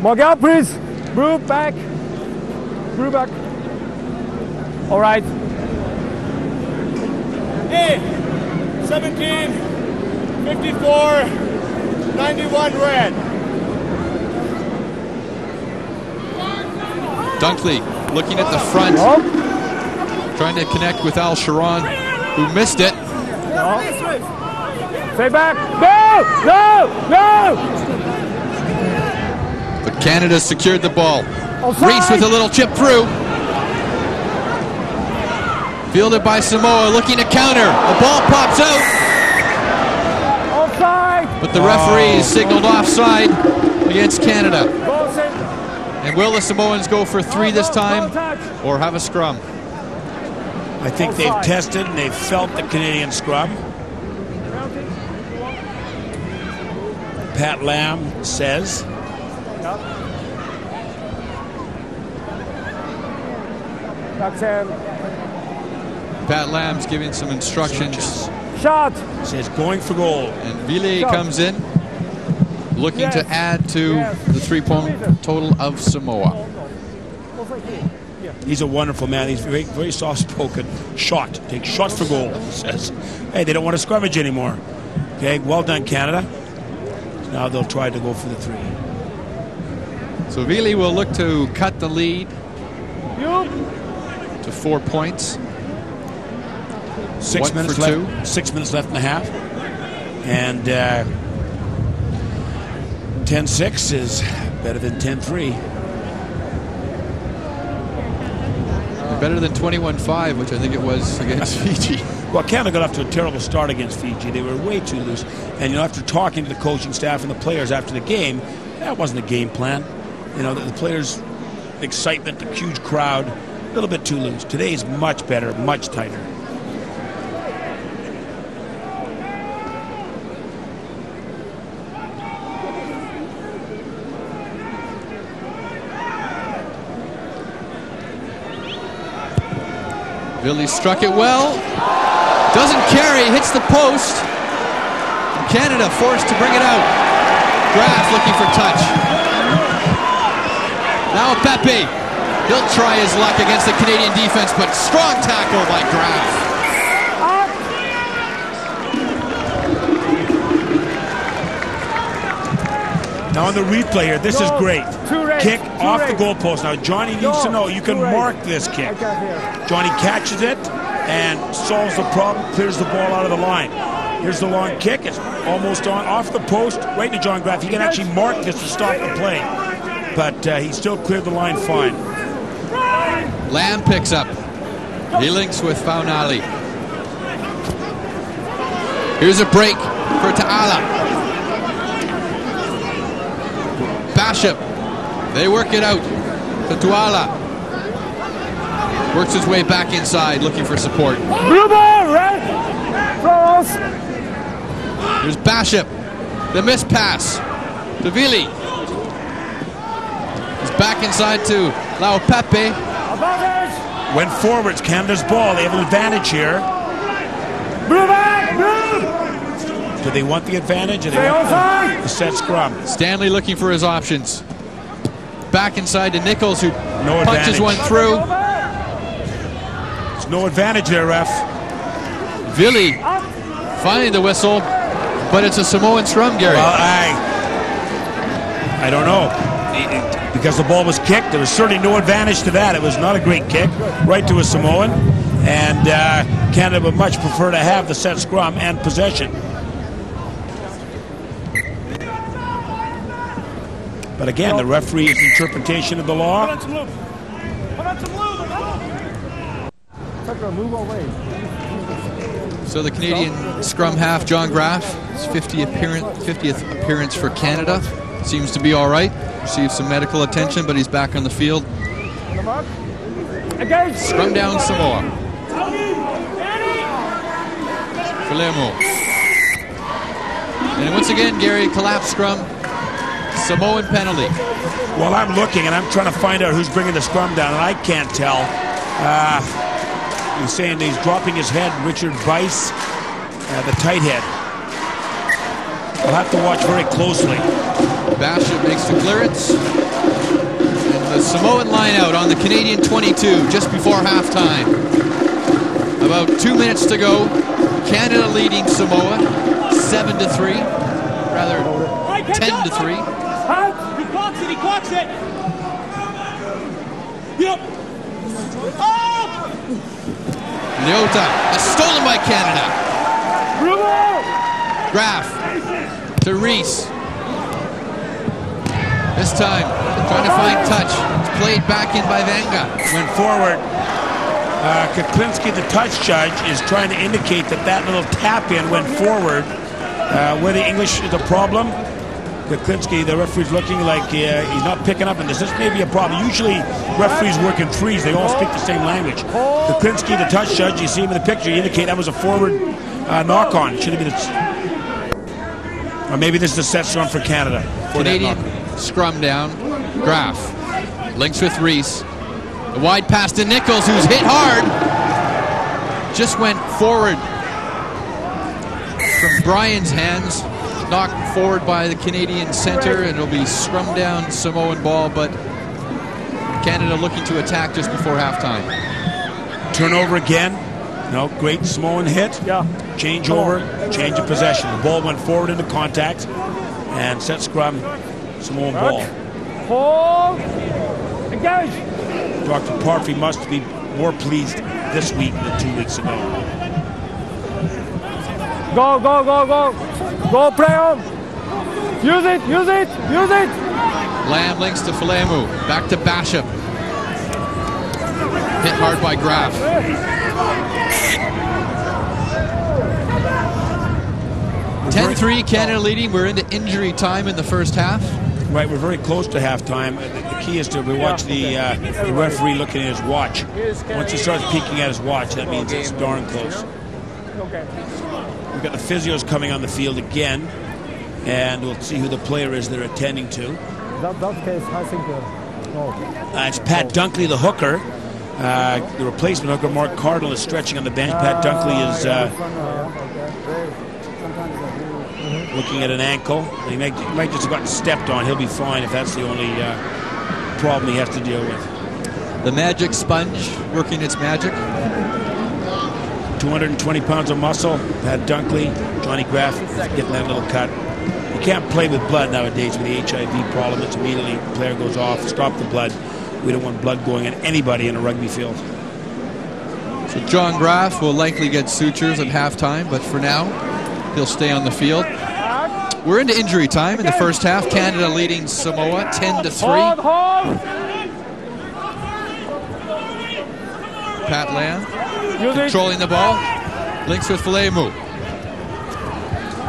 Morgan, please. Brew back. All right. 17, 54, 91 red. Dunkley looking at the front, trying to connect with Al Sharon, who missed it. Stay back. No! But Canada secured the ball. Reese with a little chip through. Fielded by Samoa, looking to counter. The ball pops out. Offside. But the referee signaled offside against Canada. And will the Samoans go for 3 this time or have a scrum? I think they've tested and they've felt the Canadian scrum. Pat Lam says. Pat Lamb's giving some instructions. Shot. Says going for goal. And Ville comes in, looking to add to the 3-point total of Samoa. He's a wonderful man. He's very, very soft-spoken. Shot. Take shots for goal, he says. Hey, they don't want to scrummage anymore. Okay, well done, Canada. Now they'll try to go for the 3. So Ville will look to cut the lead to 4 points. 6 1 minutes for left. 2. 6 minutes left in the half. And 10-6 is better than 10-3. Better than 21-5, which I think it was against Fiji. Well, Canada got off to a terrible start against Fiji. They were way too loose. And, after talking to the coaching staff and the players after the game, that wasn't a game plan. The players' excitement, the huge crowd, a little bit too loose. Today is much better, much tighter. Billy struck it well. Doesn't carry, hits the post. Canada forced to bring it out. Graf looking for touch. Now Pepe. He'll try his luck against the Canadian defense, but strong tackle by Graf. Now on the replay here, this is great. Kick off the goalpost. Now Johnny needs to know you can mark this kick. Johnny catches it and solves the problem, clears the ball out of the line. Here's the long kick. It's almost off the post, right to John Graf. He can actually mark this to stop the play. But he still cleared the line fine. Lamb picks up. He links with Faunali. Here's a break for Ta'ala. Basham. They work it out to Tuala. Works his way back inside, looking for support. Blue ball, red. Cross. Here's Basham. The missed pass to Vili. He's back inside to Laupepe. Went forwards, Canada's ball. They have an advantage here. Blue back, blue. Do they want the advantage or they want the set scrum? Stanley looking for his options. Back inside to Nichols, who punches advantage. one through. There's no advantage there, ref. Vili finding the whistle, but it's a Samoan scrum, Gary. Well, I don't know. Because the ball was kicked, there was certainly no advantage to that. It was not a great kick, right to a Samoan. And Canada would much prefer to have the set scrum and possession. But again, the referee's interpretation of the law. So the Canadian scrum half, John Graf, his 50th appearance for Canada. Seems to be all right. Received some medical attention, but he's back on the field. Scrum down Samoa. Filemo. And once again, Gary, collapse scrum. Samoan penalty. Well, I'm looking and I'm trying to find out who's bringing the scrum down, and I can't tell. He's saying he's dropping his head, Richard Weiss, the tight head. I'll have to watch very closely. Basham makes the clearance. And the Samoan line out on the Canadian 22 just before halftime. About 2 minutes to go. Canada leading Samoa 7-3. Rather, 10-3. He clocks it. Yep. Oh! Leota is stolen by Canada. Graf to Reese. This time, trying to find touch. It's played back in by Vanga. Went forward. Kuklinski, the touch judge, is trying to indicate that little tap-in went forward. Where the English is a problem, Kuklinski, the referee's looking like he's not picking up on this. This may be a problem. Usually, referees work in threes. They all speak the same language. Kuklinski, the touch judge, you see him in the picture, you indicate that was a forward knock-on. Should have been or maybe this is a set scrum for Canada. Canadian scrum down. Graf links with Reese. The wide pass to Nichols, who's hit hard. Just went forward from Brian's hands. Knocked forward by the Canadian center, and it'll be scrum down Samoan ball, but Canada looking to attack just before halftime. Turnover again. No, great Samoan hit. Yeah. Change over, change of possession. The ball went forward into contact, and set scrum, Samoan ball. Hold. Engage. Dr. Parfrey must be more pleased this week than 2 weeks ago. Go, go, go, go. Go, play on. Use it, use it, use it. Lamb links to Falemu. Back to Basham. Hit hard by Graf. 10-3, Canada leading. We're into injury time in the first half. Right, we're very close to halftime. The key is to watch the referee looking at his watch. Once he starts peeking at his watch, that means it's darn close. We've got the physios coming on the field again, and we'll see who the player is they're attending to. That case, I think. It's Pat Dunkley, the hooker. The replacement hooker, Mark Cardinal, is stretching on the bench. Pat Dunkley is looking at an ankle. He might just have gotten stepped on. He'll be fine if that's the only problem he has to deal with. The magic sponge working its magic. 220 pounds of muscle. Pat Dunkley, Johnny Graf getting that little cut. You can't play with blood nowadays with the HIV problem. It's immediately the player goes off. Stop the blood. We don't want blood going in anybody in a rugby field. So John Graf will likely get sutures at halftime, but for now, he'll stay on the field. We're into injury time in the first half. Canada leading Samoa 10-3. Pat Lamb controlling the ball. Links with Falemu.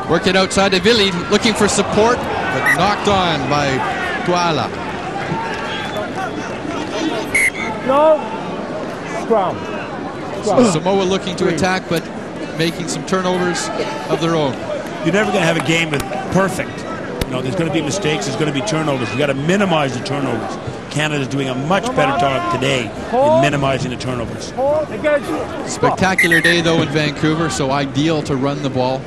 Work it outside to Vili, looking for support, but knocked on by Tuala. No. Scrum. So Samoa looking to attack, but making some turnovers of their own. You're never going to have a game with perfect. You know, there's going to be mistakes, there's going to be turnovers. You've got to minimize the turnovers. Canada's doing a much better job today in minimizing the turnovers. Spectacular day, though, in Vancouver, so ideal to run the ball.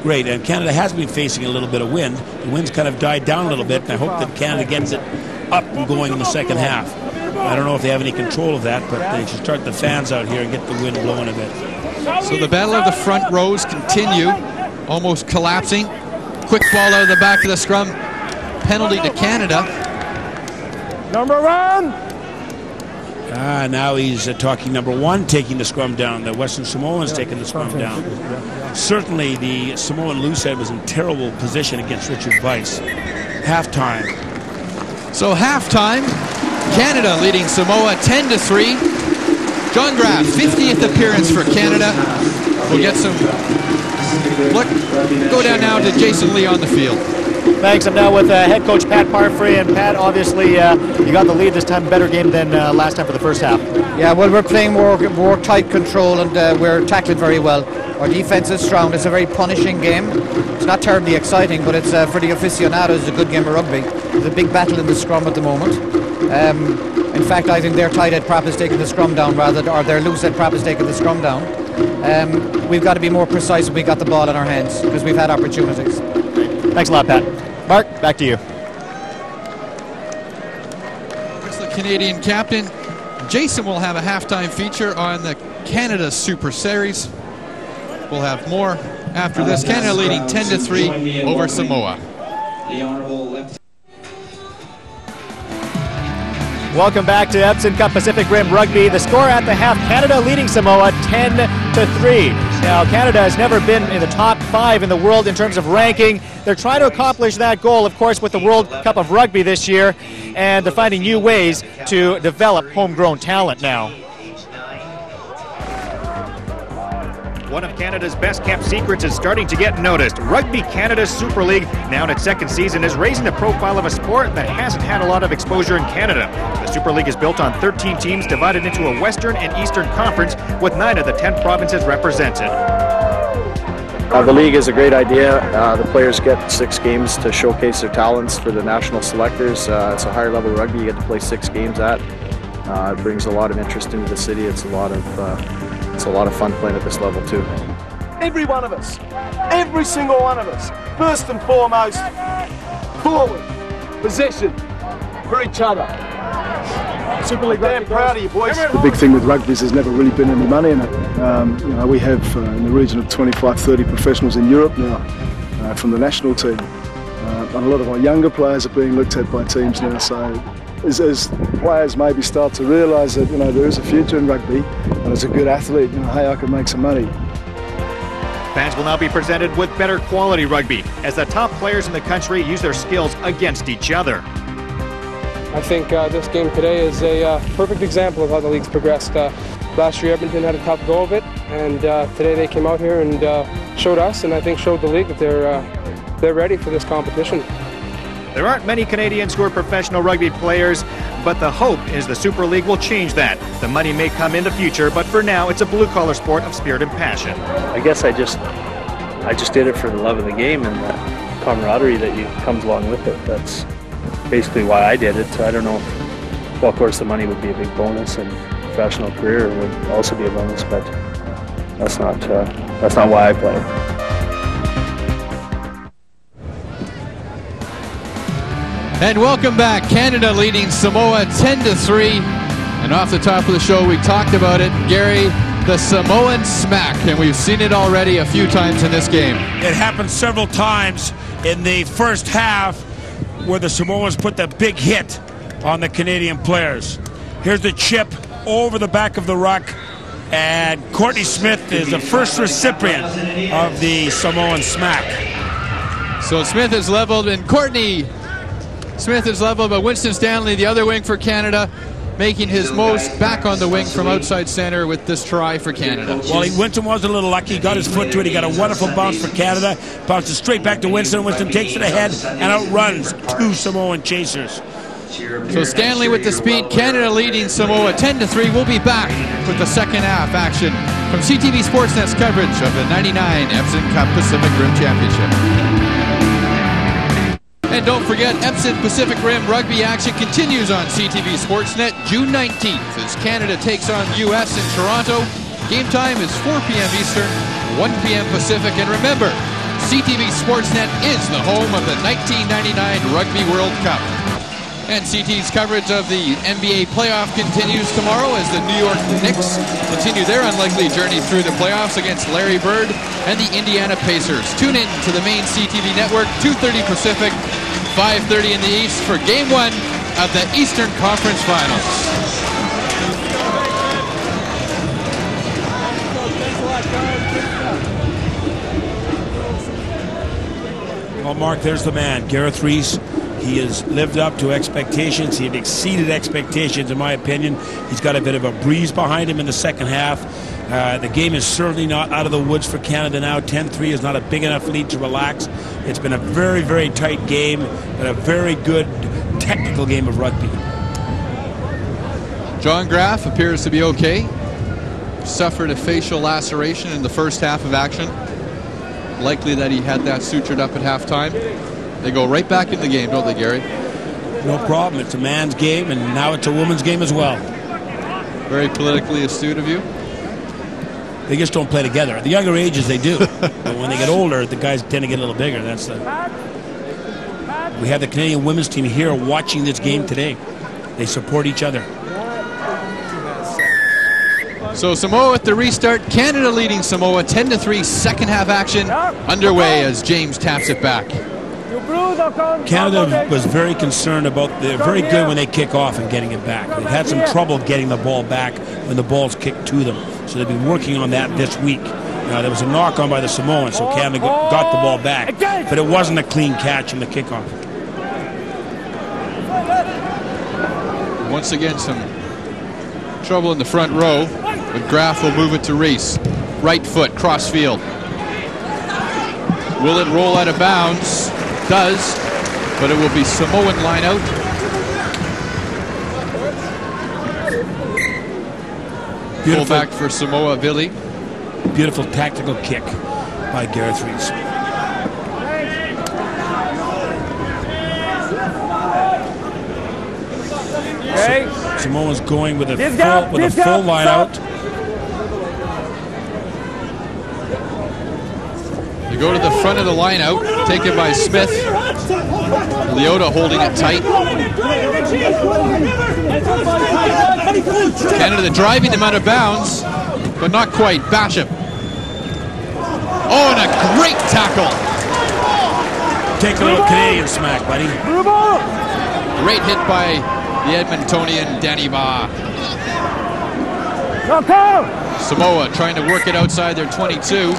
Great, and Canada has been facing a little bit of wind. The wind's kind of died down a little bit, and I hope that Canada gets it up and going in the second half. I don't know if they have any control of that, but they should start the fans out here and get the wind blowing a bit. So the battle of the front rows continue, almost collapsing. Quick ball out of the back of the scrum. Penalty to Canada. Number one. Now he's talking number one, taking the scrum down. The Western Samoans taking the scrum down. Certainly the Samoan loosehead was in terrible position against Richard Weiss. Halftime. So halftime, Canada leading Samoa 10-3. John Graf, 50th appearance for Canada. We'll get some look. Go down now to Jason Lee on the field. Thanks. I'm now with head coach Pat Parfrey, and Pat, obviously you got the lead this time. Better game than last time for the first half. Yeah, well, we're playing more tight control, and we're tackling very well. Our defense is strong. It's a very punishing game. It's not terribly exciting, but it's for the aficionados, it's a good game of rugby. There's a big battle in the scrum at the moment. In fact, I think their tight head prop is taking the scrum down or their loose head prop is taking the scrum down. We've got to be more precise when we got the ball in our hands because we've had opportunities. Thanks a lot, Pat. Mark, back to you. It's the Canadian captain. Jason will have a halftime feature on the Canada Super Series. We'll have more after this. Canada leading 10-3 over Samoa. The honorable left. Welcome back to Epson Cup Pacific Rim Rugby. The score at the half, Canada leading Samoa 10-3. Now, Canada has never been in the top 5 in the world in terms of ranking. They're trying to accomplish that goal, of course, with the World Cup of Rugby this year, and they're finding new ways to develop homegrown talent now. One of Canada's best-kept secrets is starting to get noticed. Rugby Canada Super League, now in its second season, is raising the profile of a sport that hasn't had a lot of exposure in Canada. The Super League is built on 13 teams divided into a Western and Eastern Conference, with 9 of the 10 provinces represented. The league is a great idea. The players get 6 games to showcase their talents for the national selectors. It's a higher level rugby you get to play 6 games at. It brings a lot of interest into the city. It's a lot of fun playing at this level too. Every one of us, every single one of us, first and foremost, forward, possession for each other. Super League Rugby, proud of you boys. The big thing with rugby is there's never really been any money in it. We have in the region of 25-30 professionals in Europe now from the national team. And a lot of our younger players are being looked at by teams now, so as players maybe start to realise that, you know, there is a future in rugby, and as a good athlete, you know, hey, I can make some money. Fans will now be presented with better quality rugby as the top players in the country use their skills against each other. I think this game today is a perfect example of how the league's progressed. Last year Edmonton had a tough go of it, and today they came out here and showed us, and I think showed the league that they're ready for this competition. There aren't many Canadians who are professional rugby players, but the hope is the Super League will change that. The money may come in the future, but for now it's a blue-collar sport of spirit and passion. I guess I just did it for the love of the game and the camaraderie that comes along with it. That's basically why I did it. So I don't know. Well, of course, the money would be a big bonus, and professional career would also be a bonus, but that's not why I play. And welcome back. Canada leading Samoa 10-3. And off the top of the show, we talked about it. Gary, the Samoan smack, and we've seen it already a few times in this game. It happened several times in the first half where the Samoans put the big hit on the Canadian players. Here's the chip over the back of the ruck, and Courtney Smith is the first recipient of the Samoan smack. So Smith is leveled, and Courtney Smith is leveled, but Winston Stanley, the other wing for Canada, making his most back on the wing from outside center with this try for Canada. Well, Winston was a little lucky. He got his foot to it. He got a wonderful bounce for Canada. Bounces straight back to Winston. Winston takes it ahead and outruns two Samoan chasers. So Stanley with the speed. Canada leading Samoa 10-3. We'll be back with the second half action from CTV Sportsnet's coverage of the 99 Epson Cup Pacific Rim Championship. And don't forget, Epson Pacific Rim rugby action continues on CTV Sportsnet June 19th as Canada takes on US in Toronto. Game time is 4 p.m. Eastern, 1 p.m. Pacific. And remember, CTV Sportsnet is the home of the 1999 Rugby World Cup. And CT's coverage of the NBA playoff continues tomorrow as the New York Knicks continue their unlikely journey through the playoffs against Larry Bird and the Indiana Pacers. Tune in to the main CTV network, 2:30 Pacific, 5:30 in the East for Game 1 of the Eastern Conference Finals. Well, Mark, there's the man, Gareth Rees. He has lived up to expectations. He had exceeded expectations, in my opinion. He's got a bit of a breeze behind him in the second half. The game is certainly not out of the woods for Canada now. 10-3 is not a big enough lead to relax. It's been a very, very tight game and a very good technical game of rugby. John Graff appears to be okay. Suffered a facial laceration in the first half of action. Likely that he had that sutured up at halftime. They go right back in the game, don't they, Gary? No problem. It's a man's game, and now it's a woman's game as well. Very politically astute of you. They just don't play together. At the younger ages, they do. But when they get older, the guys tend to get a little bigger. We have the Canadian women's team here watching this game today. They support each other. So Samoa at the restart. Canada leading Samoa 10-3. Second half action underway as James taps it back. Canada was very concerned about, they're very good when they kick off and getting it back. They've had some trouble getting the ball back when the ball's kicked to them. So they've been working on that this week. Now, there was a knock on by the Samoans, so Canada got the ball back. But it wasn't a clean catch in the kickoff. Once again, some trouble in the front row, but Graff will move it to Rees. Right foot, cross field. Will it roll out of bounds? Does, but it will be Samoan line out. Beautiful back for Samoa, Billy. Beautiful tactical kick by Gareth Rees. Samoa's going with a full line out. They go to the front of the line out, taken by Smith. Leota holding it tight. Canada driving them out of bounds, but not quite. Basham. Oh, and a great tackle. Take a little Canadian smack, buddy. Great hit by the Edmontonian Danny Ba. Samoa trying to work it outside their 22.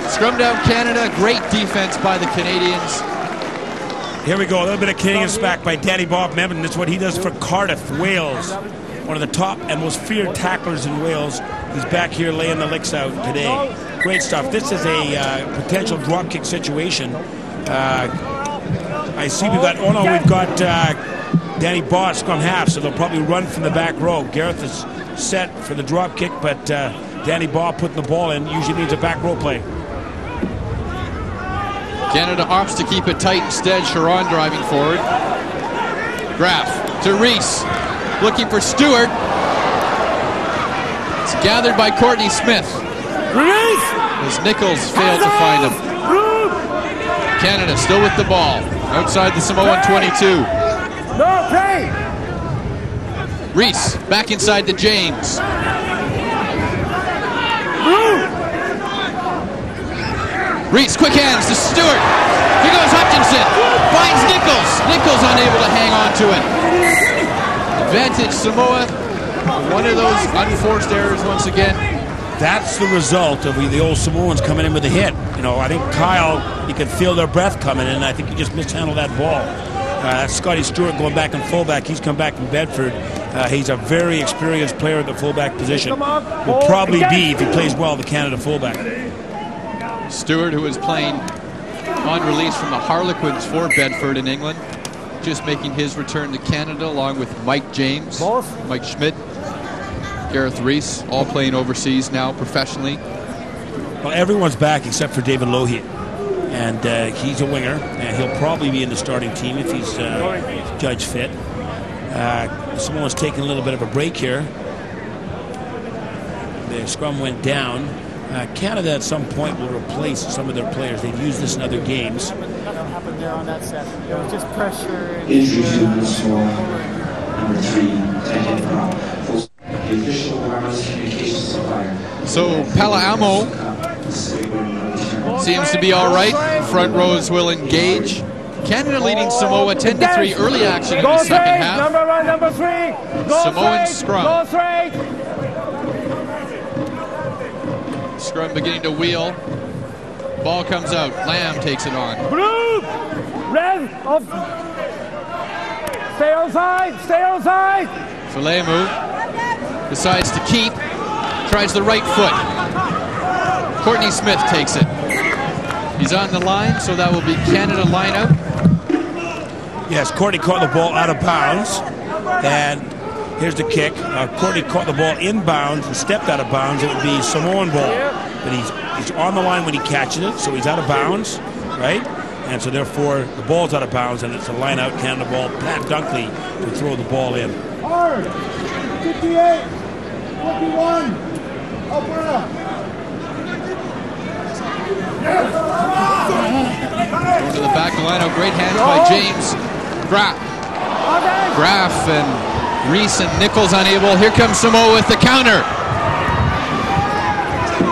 Scrum down Canada. Great defense by the Canadians. Here we go. A little bit of Canadian smack by Danny Bob Mevin. That's what he does for Cardiff, Wales. One of the top and most feared tacklers in Wales. He's back here laying the licks out today. Great stuff. This is a potential drop kick situation. I see we've got Danny Ba scrum half, so they'll probably run from the back row. Gareth is set for the drop kick, but Danny Ba putting the ball in usually means a back row play. Canada opts to keep it tight instead. Sharon driving forward. Graf to Reese. Looking for Stewart. It's gathered by Courtney Smith. As Nichols failed to find him. Canada still with the ball. Outside the Samoan 22. Reese back inside the James. Reese, quick hands to Stewart. Here goes Hutchinson. Finds Nichols. Nichols unable to hang on to it. Advantage Samoa. One of those unforced errors once again. That's the result of the old Samoans coming in with a hit. You know, I think Kyle, you could feel their breath coming in. I think he just mishandled that ball. That's Scotty Stewart going back in fullback. He's come back from Bedford. He's a very experienced player at the fullback position. Will probably be, if he plays well, the Canada fullback. Stewart, who is playing on release from the Harlequins for Bedford in England, just making his return to Canada along with Mike James, Mike Schmidt, Gareth Reese, all playing overseas now professionally. Well, everyone's back except for David Lougheed, and he's a winger, and he'll probably be in the starting team if he's judged fit. Someone's taking a little bit of a break here. The scrum went down. Canada at some point will replace some of their players. They've used this in other games. There on that set. It was just pressure. Injury to number 3, Titan Prop. The official wireless communications supplier. So Pala'amo seems to be all right. Front rows will engage. Canada leading Samoa 10-3. Early action in the second half. Number 3. Samoan scrum. Scrum beginning to wheel. Ball comes out. Lamb takes it on. Blue! Red! Stay on side! Stay on side! Falemu decides to keep. Tries the right foot. Courtney Smith takes it. He's on the line, so that will be Canada line out. Yes, Courtney caught the ball out of bounds. And here's the kick. Courtney caught the ball inbounds and stepped out of bounds. It would be Samoan ball. But he's on the line when he catches it, so he's out of bounds, right? And so therefore the ball's out of bounds, and it's a line out Canada ball. Pat Dunkley to throw the ball in. 58, 51, Alberta. Going to the back of the lineup. Great hands by James. Graf and Reese and Nichols unable. Here comes Samoa with the counter.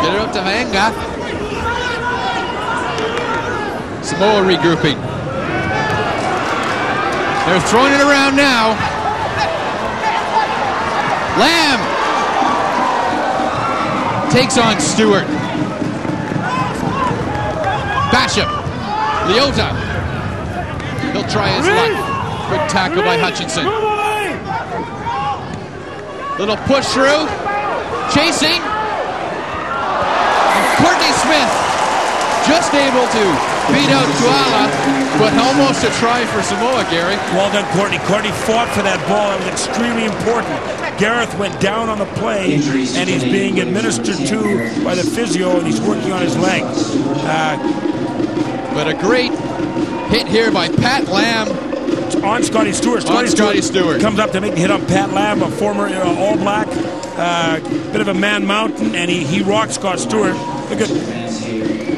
Get it up to Vaenga. Samoa regrouping. They're throwing it around now. Lamb takes on Stewart. Basham. Leota. He'll try his luck. Good tackle by Hutchinson. Little push through. Chasing. And Courtney Smith just able to beat out Tuala, but almost a try for Samoa, Gary. Well done, Courtney. Courtney fought for that ball. That was extremely important. Gareth went down on the play, and he's being administered to by the physio, and he's working on his leg. But a great hit here by Pat Lamb. On Scotty Stewart. Scotty Stewart comes up to make the hit on Pat Lamb, a former All Black. Bit of a man mountain, and he rocked Scott Stewart. Look at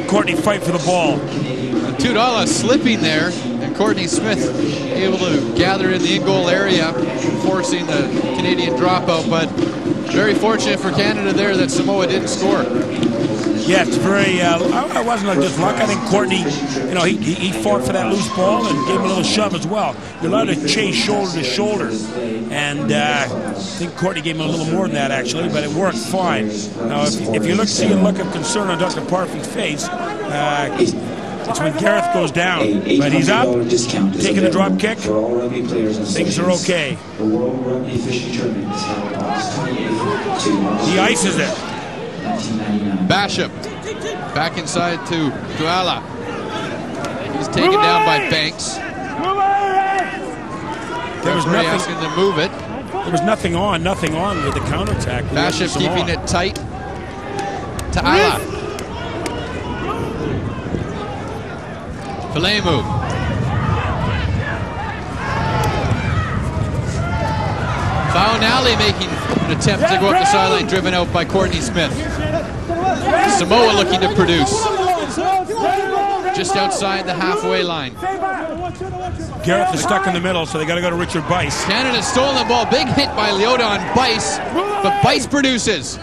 Courtney fight for the ball. Tudala slipping there, and Courtney Smith able to gather in the in-goal area, forcing the Canadian dropout, but very fortunate for Canada there that Samoa didn't score. Yeah, it's very, it wasn't just luck. I think Courtney, you know, he fought for that loose ball and gave him a little shove as well. You're allowed to chase shoulder to shoulder. And I think Courtney gave him a little more than that, actually, but it worked fine. Now, if you see a look of concern on Dr. Parfy's face, it's when Gareth goes down. But he's up, taking a drop kick. Things are okay. He ices it. Basham back inside to Tuala. He's taken down by Banks. There was nothing asking to move it. There was nothing on with the counterattack. Basham keeping it tight. Tuala. Filemu. Faunali making an attempt to go up the sideline, driven out by Courtney Smith. Samoa looking to produce. Just outside the halfway line. Gareth is stuck in the middle, so they got to go to Richard Bice. Canada's stolen the ball. Big hit by Leota on Bice, but Bice produces.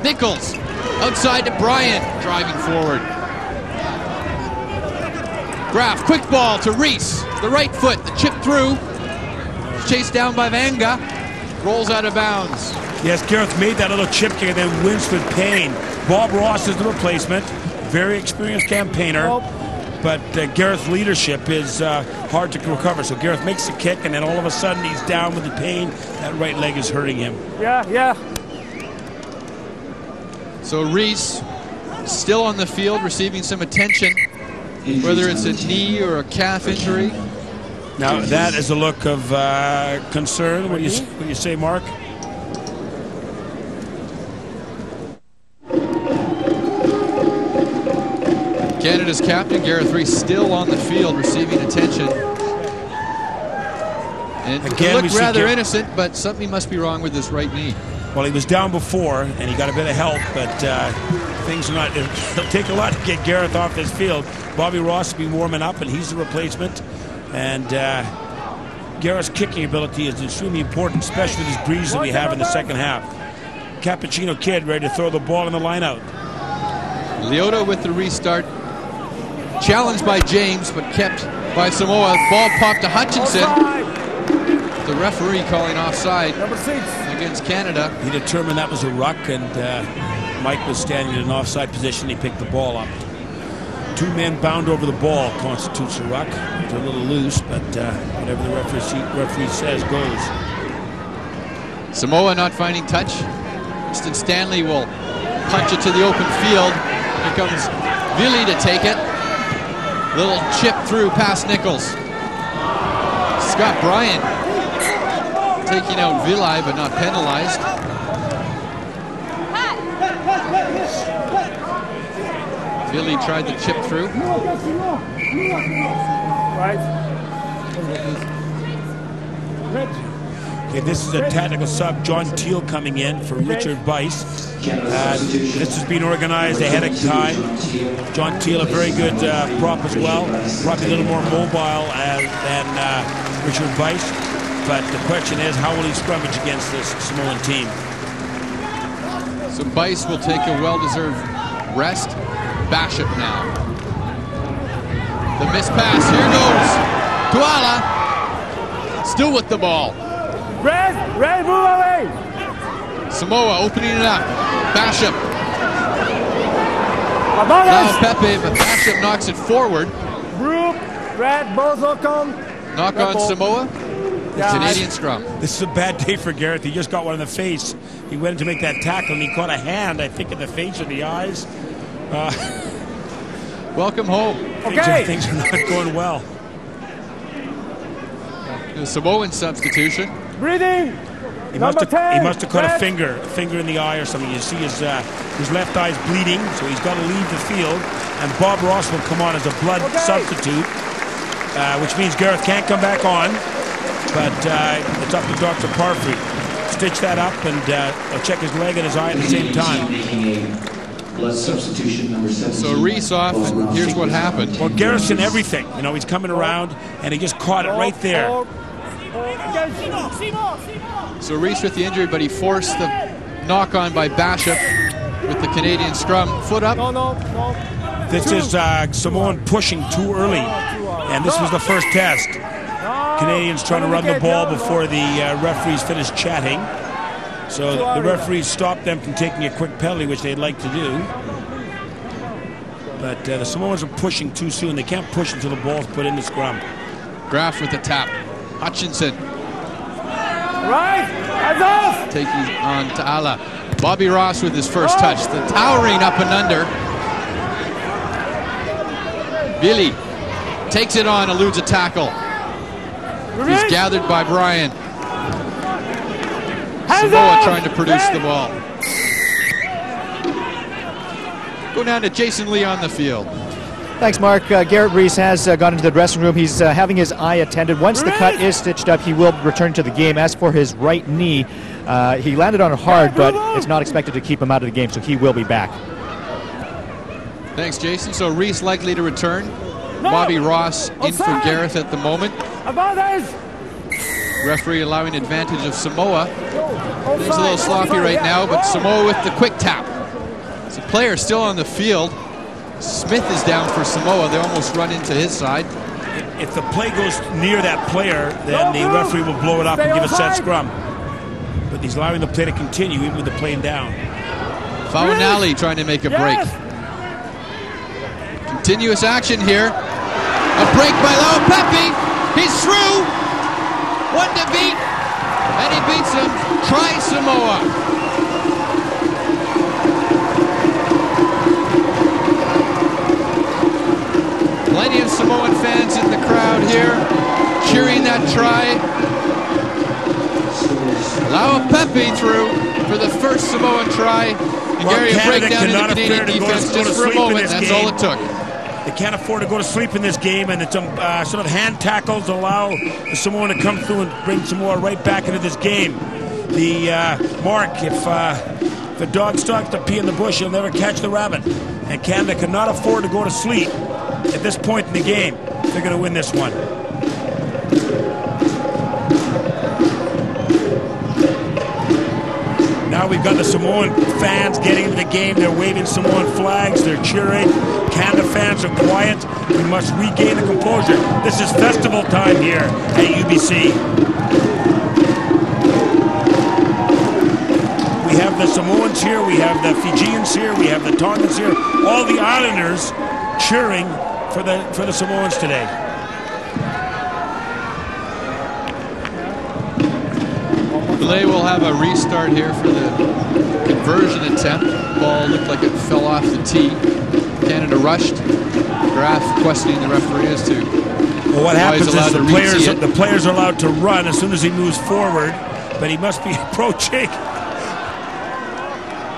Nichols outside to Bryant, driving forward. Graf, quick ball to Reese. The right foot, the chip through. Chased down by Vanga. Rolls out of bounds. Yes, Gareth made that little chip kick and then wins with pain. Bob Ross is the replacement. Very experienced campaigner. But Gareth's leadership is hard to recover. So Gareth makes the kick, and then all of a sudden he's down with the pain. That right leg is hurting him. Yeah. So Reese still on the field, receiving some attention, whether it's a knee or a calf injury. Now that is a look of concern. What do you say, Mark? Canada's captain, Gareth Reese, still on the field, receiving attention. And it Again, looked rather innocent, but something must be wrong with his right knee. Well, he was down before, and he got a bit of help, but things are not... It'll take a lot to get Gareth off this field. Bobby Ross will be warming up, and he's the replacement. And Gareth's kicking ability is extremely important, especially with this breeze that we have in the second half. Cappuccino Kid ready to throw the ball in the line out. Leota with the restart. Challenged by James, but kept by Samoa. Ball popped to Hutchinson. The referee calling offside against Canada. He determined that was a ruck, and Mike was standing in an offside position. He picked the ball up. Two men bound over the ball constitutes a ruck. It's a little loose, but whatever the referee says goes. Samoa not finding touch. Winston Stanley will punch it to the open field. Here comes Vili to take it. Little chip through past Nichols. Scott Bryant taking out Vili, but not penalized. Vili tried the chip through. Okay, this is a tactical sub. John Teal coming in for Richard Bice. This has been organized ahead of time. John Teal, a very good prop as well. Probably a little more mobile than Richard Bice. But the question is, how will he scrummage against this Samoan team? So Bice will take a well-deserved rest. Basham now. The missed pass. Here goes Tuala. Still with the ball. Red, move away! Samoa opening it up. Basham. Now Pepe, but Basham knocks it forward. Brooke, Red, both will come. Knock on Samoa. Yeah. Canadian scrum. This is a bad day for Gareth. He just got one in the face. He went in to make that tackle, and he caught a hand, I think, in the face or the eyes. Welcome home. Things are not going well. The Samoan substitution. Breathing. He must have caught a finger in the eye or something. You see his left eye's bleeding, so he's got to leave the field. And Bob Ross will come on as a blood substitute, which means Gareth can't come back on. But it's up to Dr. Parfy. Stitch that up, and he'll check his leg and his eye at the same time. Blood substitution number 7. So Reese off, and here's what happened. Well, Gareth's in everything. You know, he's coming around, and he just caught it right there. So Reese with the injury, but he forced the knock on by Basham. with the Canadian scrum. Foot up. No. This is Samoan pushing too early, and this was the first test. Canadians trying to run the ball before the referees finished chatting. So the referees stopped them from taking a quick penalty, which they'd like to do. But the Samoans are pushing too soon. They can't push until the ball's put in the scrum. Graf with the tap. Hutchinson. Right, hands off. Taking on Ta'ala. Bobby Ross with his first touch. The towering up and under. Billy takes it on, eludes a tackle. He's gathered by Brian. Samoa trying to produce the ball. Go down to Jason Lee on the field. Thanks, Mark. Garrett Reese has gone into the dressing room. He's having his eye attended. Once the cut is stitched up, he will return to the game. As for his right knee, he landed on it hard, but it's not expected to keep him out of the game, so he will be back. Thanks, Jason. So Reese likely to return. Bobby Ross in for Gareth at the moment. Referee allowing advantage of Samoa. Things a little sloppy right now, but Samoa with the quick tap. It's a player still on the field. Smith is down for Samoa. They almost run into his side. If the play goes near that player, then the referee will blow it up and give a set scrum. But he's allowing the play to continue even with the plane down. Faunali trying to make a break. Continuous action here. A break by Laupepi. He's through. One to beat. And he beats him. Try Samoa. Plenty of Samoan fans in the crowd here cheering that try. Laupepi through for the first Samoan try. And Gary, a breakdown in the Canadian defense just for a moment. That's all it took. They can't afford to go to sleep in this game, and it's sort of hand tackles allow the Samoan to come through and bring Samoa right back into this game. The Mark, if the dog starts to pee in the bush, he'll never catch the rabbit. And Canada cannot afford to go to sleep at this point in the game. They're going to win this one. Now we've got the Samoan fans getting into the game. They're waving Samoan flags. They're cheering. Canada fans are quiet. We must regain the composure. This is festival time here at UBC. We have the Samoans here. We have the Fijians here. We have the Tongans here. All the Islanders cheering for the Samoans today. Belay will have a restart here for the conversion attempt. Ball looked like it fell off the tee. Canada rushed. Graf questioning the referee as to what happens is the players are allowed to run as soon as he moves forward, but he must be approaching.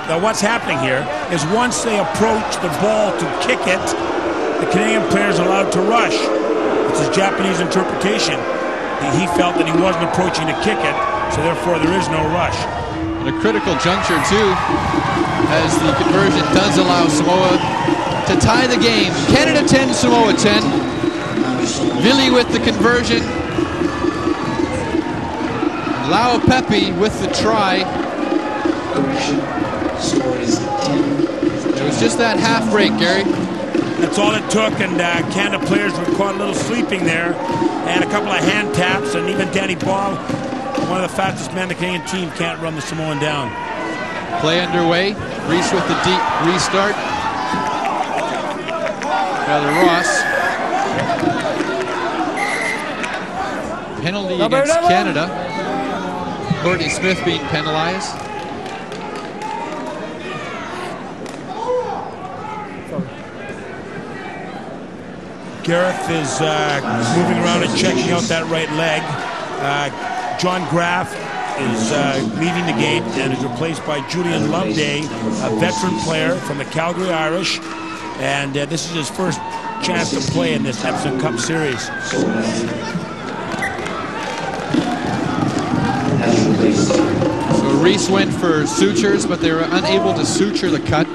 Now what's happening here is once they approach the ball to kick it, the Canadian players are allowed to rush. It's his Japanese interpretation. He felt that he wasn't approaching to kick it, so therefore there is no rush. And a critical juncture too, as the conversion does allow Samoa to tie the game. Canada 10, Samoa 10. Vili with the conversion. Laupepi with the try. It was just that half break, Gary. That's all it took, and Canada players were caught a little sleeping there, and a couple of hand taps, and even Danny Ball, one of the fastest men in the Canadian team, can't run the Samoan down. Play underway. Reese with the deep restart. Rather Ross. Penalty against Canada. Courtney Smith being penalized. Gareth is moving around and checking out that right leg. John Graf is leaving the game and is replaced by Julian Loveday, a veteran player from the Calgary Irish. And this is his first chance to play in this Epsom Cup Series. So Reese went for sutures, but they were unable to suture the cut.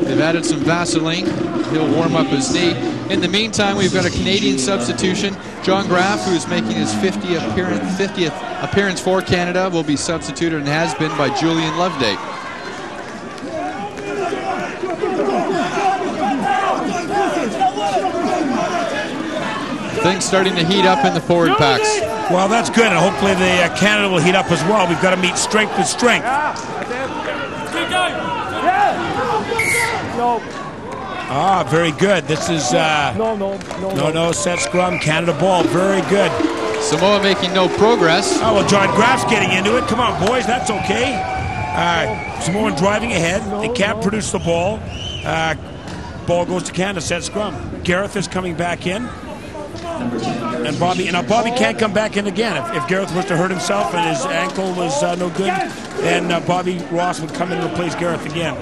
They've added some Vaseline. He'll warm up his knee. In the meantime, we've got a Canadian substitution. John Graf, who's making his 50th appearance for Canada, will be substituted and has been by Julian Loveday. Things starting to heat up in the forward packs. Well, that's good, and hopefully the Canada will heat up as well. We've got to meet strength with strength. No. Ah, very good. This is no set scrum, Canada ball. Very good. Samoa making no progress. Oh, well, John Graf's getting into it. Come on, boys, that's okay. Samoan driving ahead. They can't produce the ball. Ball goes to Canada, set scrum. Gareth is coming back in. And Bobby can't come back in again. If Gareth was to hurt himself and his ankle was no good, then Bobby Ross would come in and replace Gareth again.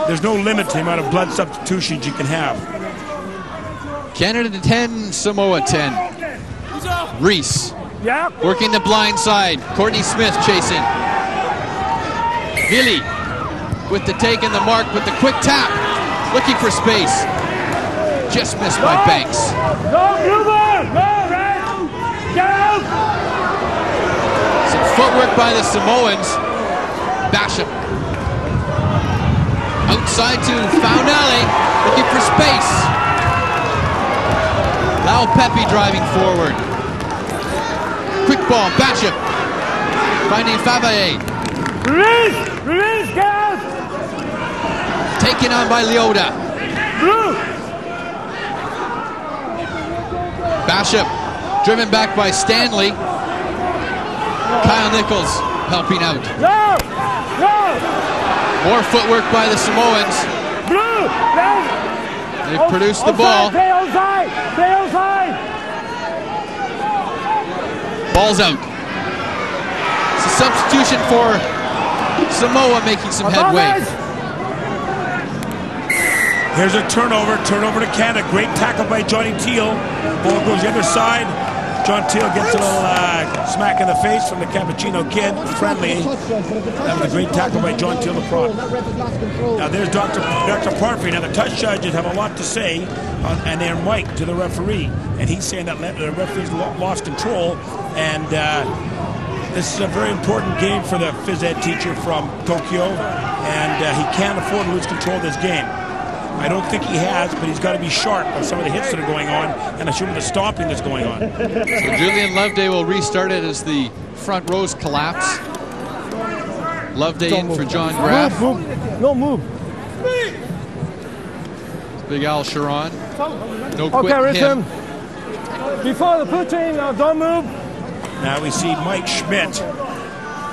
There's no limit to the amount of blood substitutions you can have. Canada 10, Samoa 10. Reese working the blind side. Courtney Smith chasing. Billy with the take and the mark with the quick tap. Looking for space. Just missed by Banks. Some footwork by the Samoans. Basham. Outside to Faunelli. Looking for space. Now Pepe driving forward. Quick ball. Basham. Finding Favaye. Release, Gareth! Taken on by Leota. Basham driven back by Stanley. Kyle Nichols helping out. More footwork by the Samoans. They've produced the ball. Ball's out. It's a substitution for Samoa making some headway. Here's a turnover to Canada. Great tackle by Johnny Teal. Ball goes the other side. John Teal gets a little smack in the face from the Cappuccino kid. Friendly. That was a great tackle by John Teal, the prod. Now there's Dr. Parfrey. Now the touch judges have a lot to say, and they're mic'd to the referee. And he's saying that the referee's lost control. And this is a very important game for the phys ed teacher from Tokyo. And he can't afford to lose control of this game. I don't think he has, but he's got to be sharp on some of the hits that are going on, and I assume the stomping that's going on. So Julian Loveday will restart it as the front rows collapse. Loveday in for John Graf. No move. Big Al Sharon. No quick him. Before the pitching, don't move. Now we see Mike Schmidt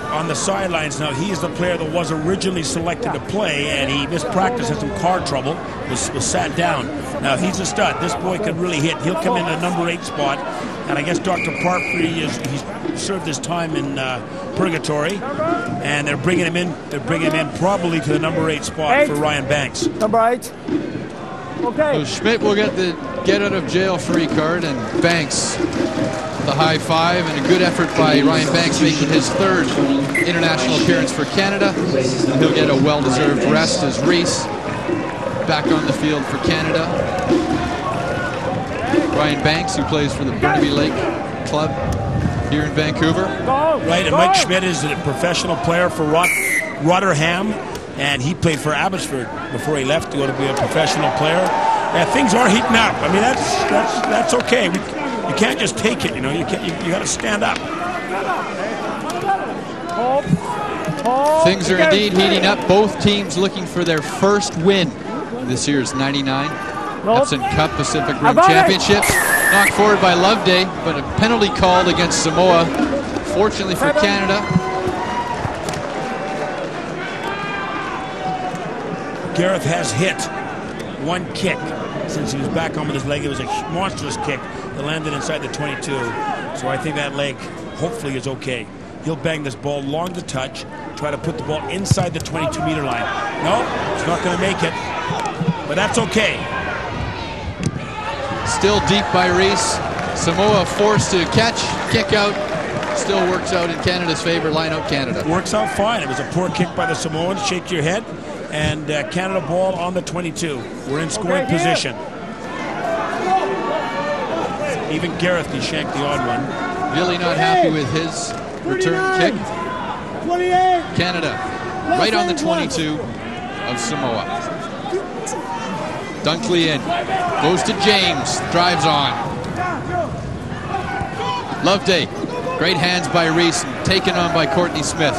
on the sidelines. Now he is the player that was originally selected to play, and he missed practice, had some car trouble, was sat down. Now he's a stud. This boy can really hit. He'll come in the number 8 spot, and I guess Dr. Parfrey he's served his time in purgatory, and they're bringing him in. They're bringing him in probably to the number 8 spot for Ryan Banks. Number 8. Okay. So Schmidt will get the get out of jail free card, and Banks the high five, and a good effort by Ryan Banks making his 3rd international appearance for Canada. He'll get a well-deserved rest as Reese back on the field for Canada. Ryan Banks, who plays for the Burnaby Lake Club here in Vancouver. Right, and Mike Schmidt is a professional player for Rotherham, and he played for Abbotsford before he left to go to be a professional player. Yeah, things are heating up. I mean, that's okay. You can't just take it, you know. You got to stand up. Things are indeed heating up. Both teams looking for their first win this year's 99 Epson Cup Pacific Rim Championships. Knocked forward by Loveday, but a penalty called against Samoa. Fortunately for Canada. Gareth has hit 1 kick since he was back on with his leg. It was a monstrous kick that landed inside the 22. So I think that leg hopefully is okay. He'll bang this ball long to touch, try to put the ball inside the 22-meter line. No, it's not going to make it, but that's okay. Still deep by Reese. Samoa forced to catch, kick out. Still works out in Canada's favor. Line out Canada. Works out fine. It was a poor kick by the Samoans. Shake your head. And Canada ball on the 22. We're in scoring position. Even Gareth can shank the odd one. Really not happy with his return kick. Canada right on the 22 of Samoa. Dunkley in. Goes to James. Drives on. Loveday, great hands by Reese, taken on by Courtney Smith.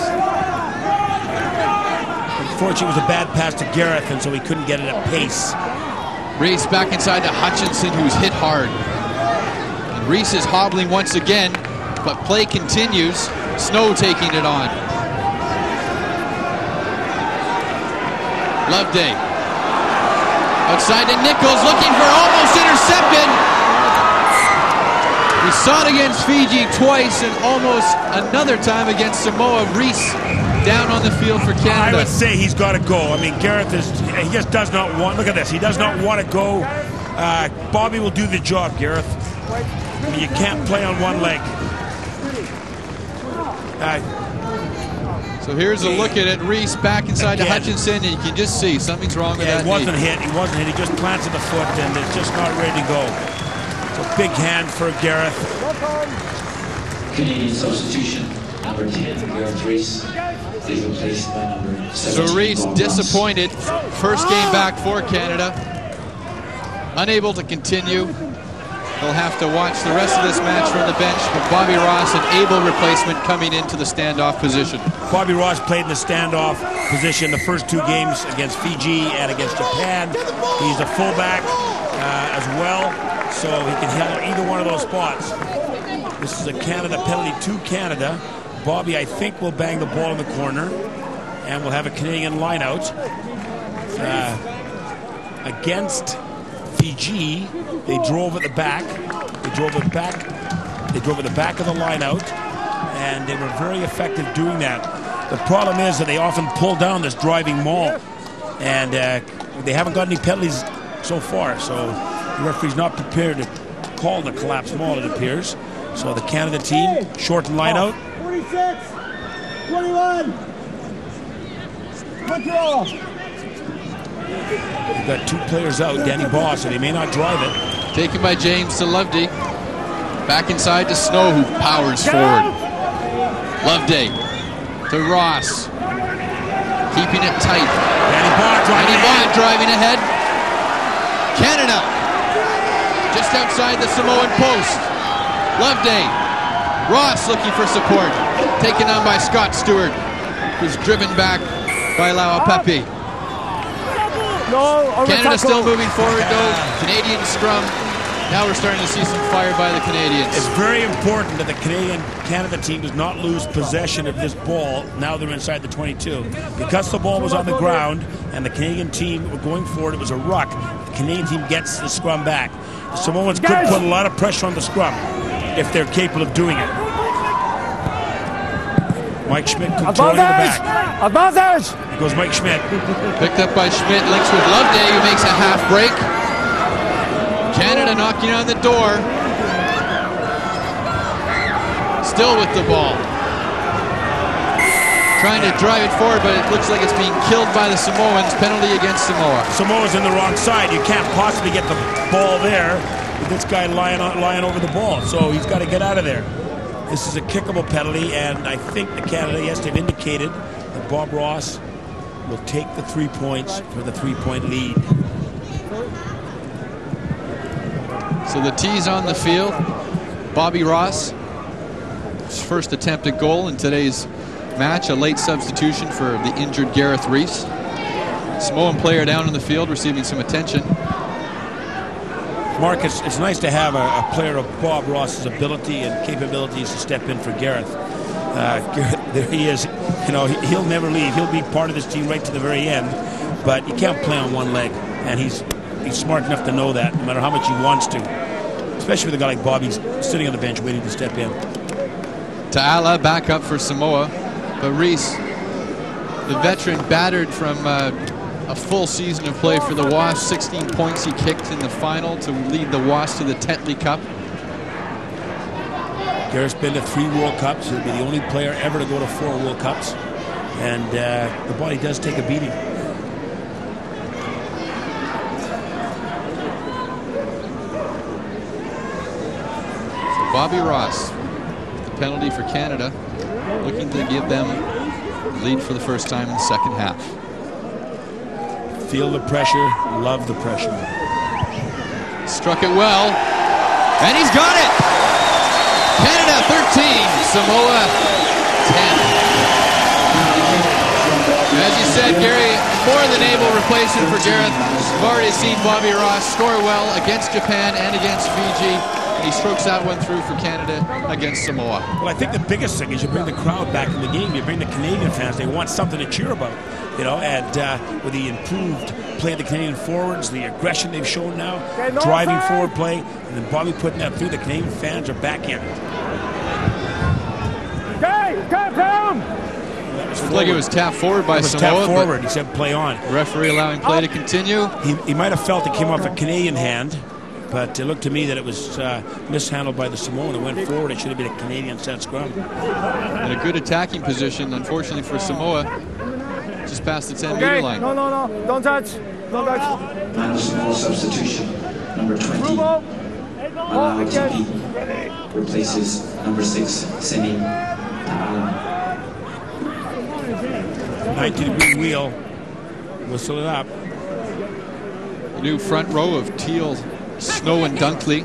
Unfortunately, it was a bad pass to Gareth, and so he couldn't get it at pace. Reese back inside to Hutchinson, who's hit hard. And Reese is hobbling once again, but play continues. Snow taking it on. Loveday. Outside to Nichols, looking for almost intercepted. We saw it against Fiji twice and almost another time against Samoa. Reese down on the field for Canada. I would say he's got to go. I mean, Gareth he just does not want, look at this, he does not want to go. Bobby will do the job, Gareth. I mean, you can't play on one leg. So here's a look at it. Reese back inside to Hutchinson, and you can just see something's wrong with that He wasn't knee. hit. He wasn't hit. He just planted the foot, and it's just not ready to go. It's a big hand for Gareth. Canadian substitution, number 10, Gareth Reese. He's replaced by number 17. So Reese disappointed. First game back for Canada. Unable to continue. They'll have to watch the rest of this match from the bench with Bobby Ross, an able replacement, coming into the standoff position. Bobby Ross played in the standoff position the first two games against Fiji and against Japan. He's a fullback as well, so he can handle either one of those spots. This is a Canada penalty to Canada. Bobby, I think, will bang the ball in the corner, and we'll have a Canadian line-out. Against Fiji, they drove at the back. They drove at the back of the line-out, and they were very effective doing that. The problem is that they often pull down this driving maul, and they haven't got any penalties so far, so the referee's not prepared to call the collapse maul, it appears. So the Canada team, short line-out. 46, 21, control. We've got two players out, Danny Boss, so they may not drive it. Taken by James to Loveday. Back inside to Snow, who powers forward. Loveday to Ross. Keeping it tight. Danny Bond driving ahead. Canada just outside the Samoan post. Loveday. Ross looking for support. Taken on by Scott Stewart, who's driven back by Lauapepe. Canada still moving forward though. Canadian scrum. Now we're starting to see some fire by the Canadians. It's very important that the Canada team does not lose possession of this ball. Now they're inside the 22. Because the ball was on the ground and the Canadian team were going forward, it was a ruck. The Canadian team gets the scrum back. The Samoans could put a lot of pressure on the scrum if they're capable of doing it. Mike Schmidt controlling the back. Advantage! Here goes Mike Schmidt. Picked up by Schmidt, links with Loveday, who makes a half break. Canada knocking on the door. Still with the ball. Trying to drive it forward, but it looks like it's being killed by the Samoans. Penalty against Samoa. Samoa's in the wrong side. You can't possibly get the ball there with this guy lying over the ball. So he's got to get out of there. This is a kickable penalty, and I think the Canada, yes, they've indicated that Bob Ross will take the 3 points for the 3-point lead. So the T's on the field. Bobby Ross, his first attempt at goal in today's match, a late substitution for the injured Gareth Reese. Samoan player down in the field receiving some attention. Mark, it's nice to have a player of Bob Ross's ability and capabilities to step in for Gareth. Gareth, there he is. You know, he'll never leave. He'll be part of this team right to the very end. But you can't play on one leg, and he's smart enough to know that, no matter how much he wants to. Especially with a guy like Bobby sitting on the bench waiting to step in. Ta'ala back up for Samoa, but Reese, the veteran, battered from a full season of play for the Wasps. 16 points he kicked in the final to lead the Wasps to the Tetley Cup. Gareth's been to 3 World Cups. He'll be the only player ever to go to 4 World Cups. And the body does take a beating. So Bobby Ross, the penalty for Canada, looking to give them lead for the first time in the second half. Feel the pressure, love the pressure. Struck it well, and he's got it! Canada 13, Samoa 10. As you said, Gary, more than able replacement for Gareth. We've already seen Bobby Ross score well against Japan and against Fiji. And he strokes that one through for Canada against Samoa. Well, I think the biggest thing is you bring the crowd back in the game. You bring the Canadian fans. They want something to cheer about, you know, and with the improved play of the Canadian forwards, the aggression they've shown now, driving forward play, and then Bobby putting that through, the Canadian fans are back in. Looked like it was tapped forward by Samoa. Tapped forward. He said play on. Referee allowing play to continue. He might have felt it came off a Canadian hand, but it looked to me that it was mishandled by the Samoan. It went forward. It should have been a Canadian set scrum. In a good attacking position, unfortunately for Samoa, just past the 10-meter line. No, don't touch. Don't touch. And a small substitution. Number 20, Malau TP, replaces number 6, Seni Alan. 90-degree wheel. Whistle it up. The new front row of Teal, Snow, and Dunkley.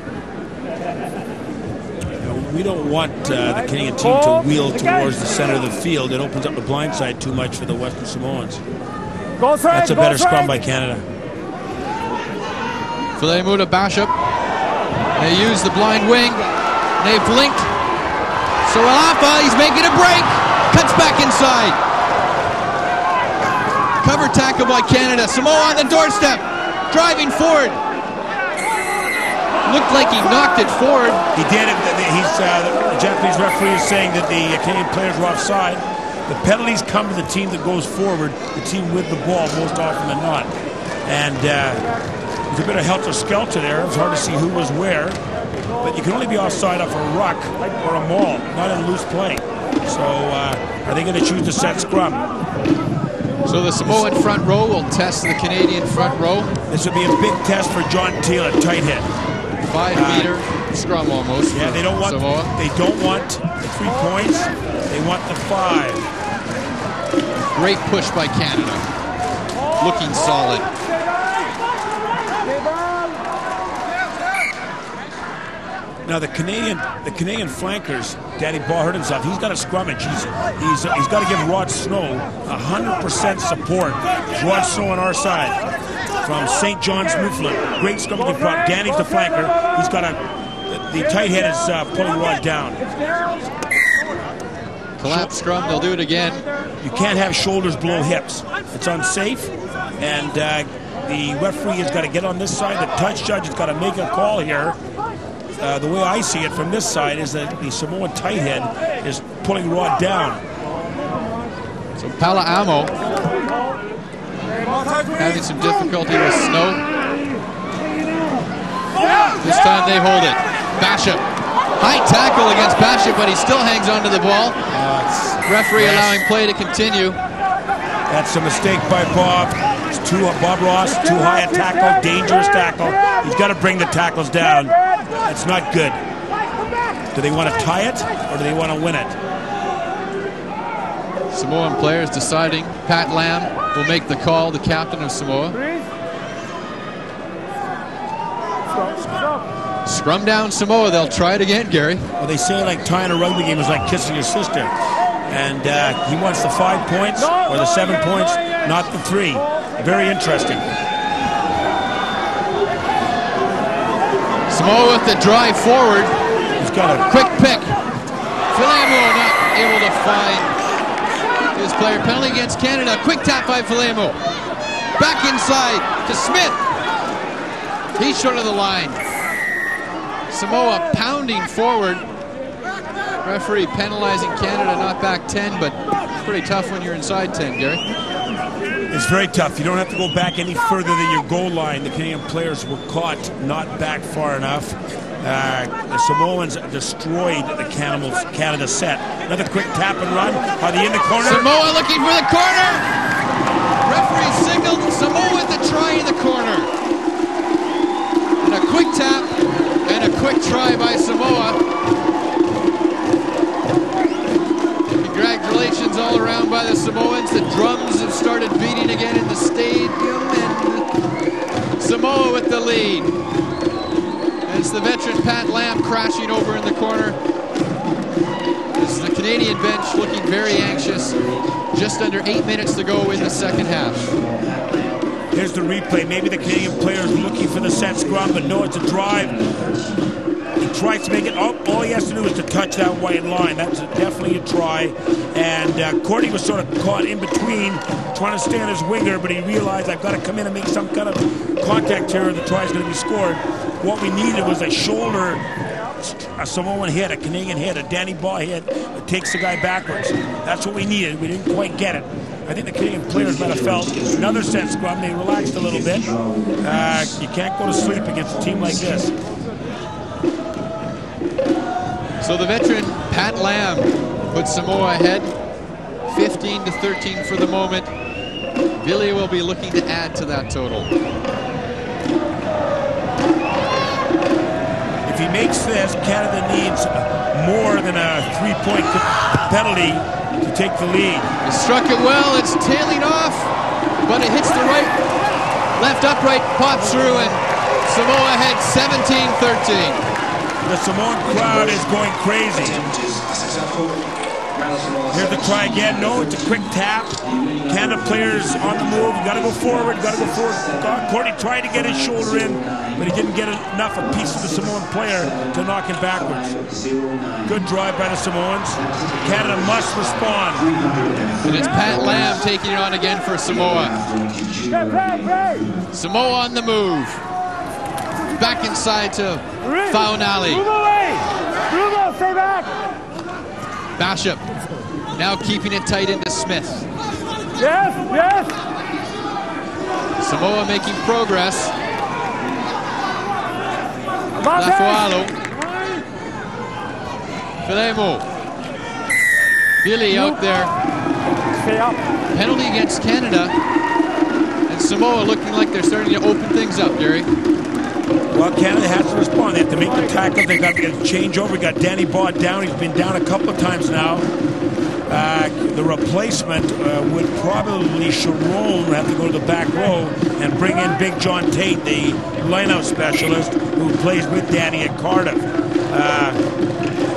We don't want the Canadian team to wheel towards the center of the field. It opens up the blind side too much for the Western Samoans. That's a better scrum by Canada. Filemu to Bishop. They use the blind wing. They've linked. Soralafa, he's making a break. Cuts back inside. Cover tackle by Canada. Samoa on the doorstep. Driving forward. Looked like he knocked it forward. He did. The Japanese referee is saying that the Canadian players were offside. The penalties come to the team that goes forward, the team with the ball most often than not. And there's a bit of helter-skelter there. It's hard to see who was where. But you can only be offside off a ruck or a maul, not in loose play. So are they going to choose to set scrum? So the Samoan front row will test the Canadian front row. This will be a big test for John Teal at tight head. 5-meter scrum almost. Yeah, they don't want Samoa. They don't want the 3 points. They want the 5. Great push by Canada. Looking solid. Now the Canadian flankers, Danny Ball hurt himself. He's got a scrummage. He's got to give Rod Snow 100% support. Rod Snow on our side from St. John's, Newfoundland. Great scrummaging prop. Danny's the flanker. He's got the tight head is pulling Rod down. Collapse scrum. They'll do it again. You can't have shoulders below hips. It's unsafe, and the referee has got to get on this side. The touch judge has got to make a call here. The way I see it from this side is that the Samoan tight head is pulling Rod down. So Pala'amo having some difficulty with Snow. This time they hold it. Bishop. High tackle against Bishop, but he still hangs onto the ball. Referee allowing play to continue. That's a mistake by Bob. It's Bob Ross, too high a tackle, dangerous tackle. He's got to bring the tackles down. That's not good. Do they want to tie it, or do they want to win it? Samoan players deciding. Pat Lam will make the call, the captain of Samoa. Scrum down Samoa. They'll try it again, Gary. Well, they say like tying a rugby game is like kissing your sister. And he wants the 5 points or the 7 points, not the 3. Very interesting. Samoa with the drive forward. He's got a quick pick. Filemu not able to find his player. Penalty against Canada. Quick tap by Filemu. Back inside to Smith. He's short of the line. Samoa pounding forward. Referee penalizing Canada, not back 10, but it's pretty tough when you're inside 10, Gary. It's very tough. You don't have to go back any further than your goal line. The Canadian players were caught not back far enough. The Samoans destroyed the Canada set. Another quick tap and run. Are they in the corner? Samoa looking for the corner. Referee signaled Samoa with the try in the corner. And a quick tap and a quick try by Samoa. Congratulations all around by the Samoans. The drums have started beating again in the stadium, and Samoa with the lead. And it's the veteran Pat Lam crashing over in the corner. looking very anxious. Just under 8 minutes to go in the second half. Here's the replay. Maybe the Canadian player is looking for the set scrum, but no, it's a drive. He tries to make it up. All he has to do is to touch that white line. That's definitely a try. And Courtney was sort of caught in between, trying to stay on his winger, but he realized, I've got to come in and make some kind of contact here, or the try is going to be scored. What we needed was a shoulder, a Samoan hit, a Canadian hit, a Danny Baugh hit that takes the guy backwards. That's what we needed. We didn't quite get it. I think the Canadian players might have felt another set scrum. They relaxed a little bit. You can't go to sleep against a team like this. So the veteran Pat Lamb puts Samoa ahead, 15-13 for the moment. Billy will be looking to add to that total. If he makes this, Canada needs more than a 3-point penalty to take the lead. He struck it well. It's tailing off, but it hits the right, left upright, pops through, and Samoa ahead 17-13. The Samoan crowd is going crazy. Here's the try again. No, it's a quick tap. Canada players on the move. You got to go forward. Got to go forward. Courtney tried to get his shoulder in, but he didn't get enough a piece of the Samoan player to knock him backwards. Good drive by the Samoans. Canada must respond. And it's Pat Lamb taking it on again for Samoa. Samoa on the move. Back inside to Faunali. Move away! Bruno, stay back! Bishop now keeping it tight into Smith. Yes, yes! Samoa making progress. Lafualo. Filemo. Billy out there. Stay up. Penalty against Canada. And Samoa looking like they're starting to open things up, Gary. Well, Canada has to respond. They have to make the tackle. They've got to get a change over. We got Danny Baugh down. He's been down a couple of times now. The replacement would probably Sharon have to go to the back row and bring in Big John Tate, the lineout specialist who plays with Danny at Cardiff.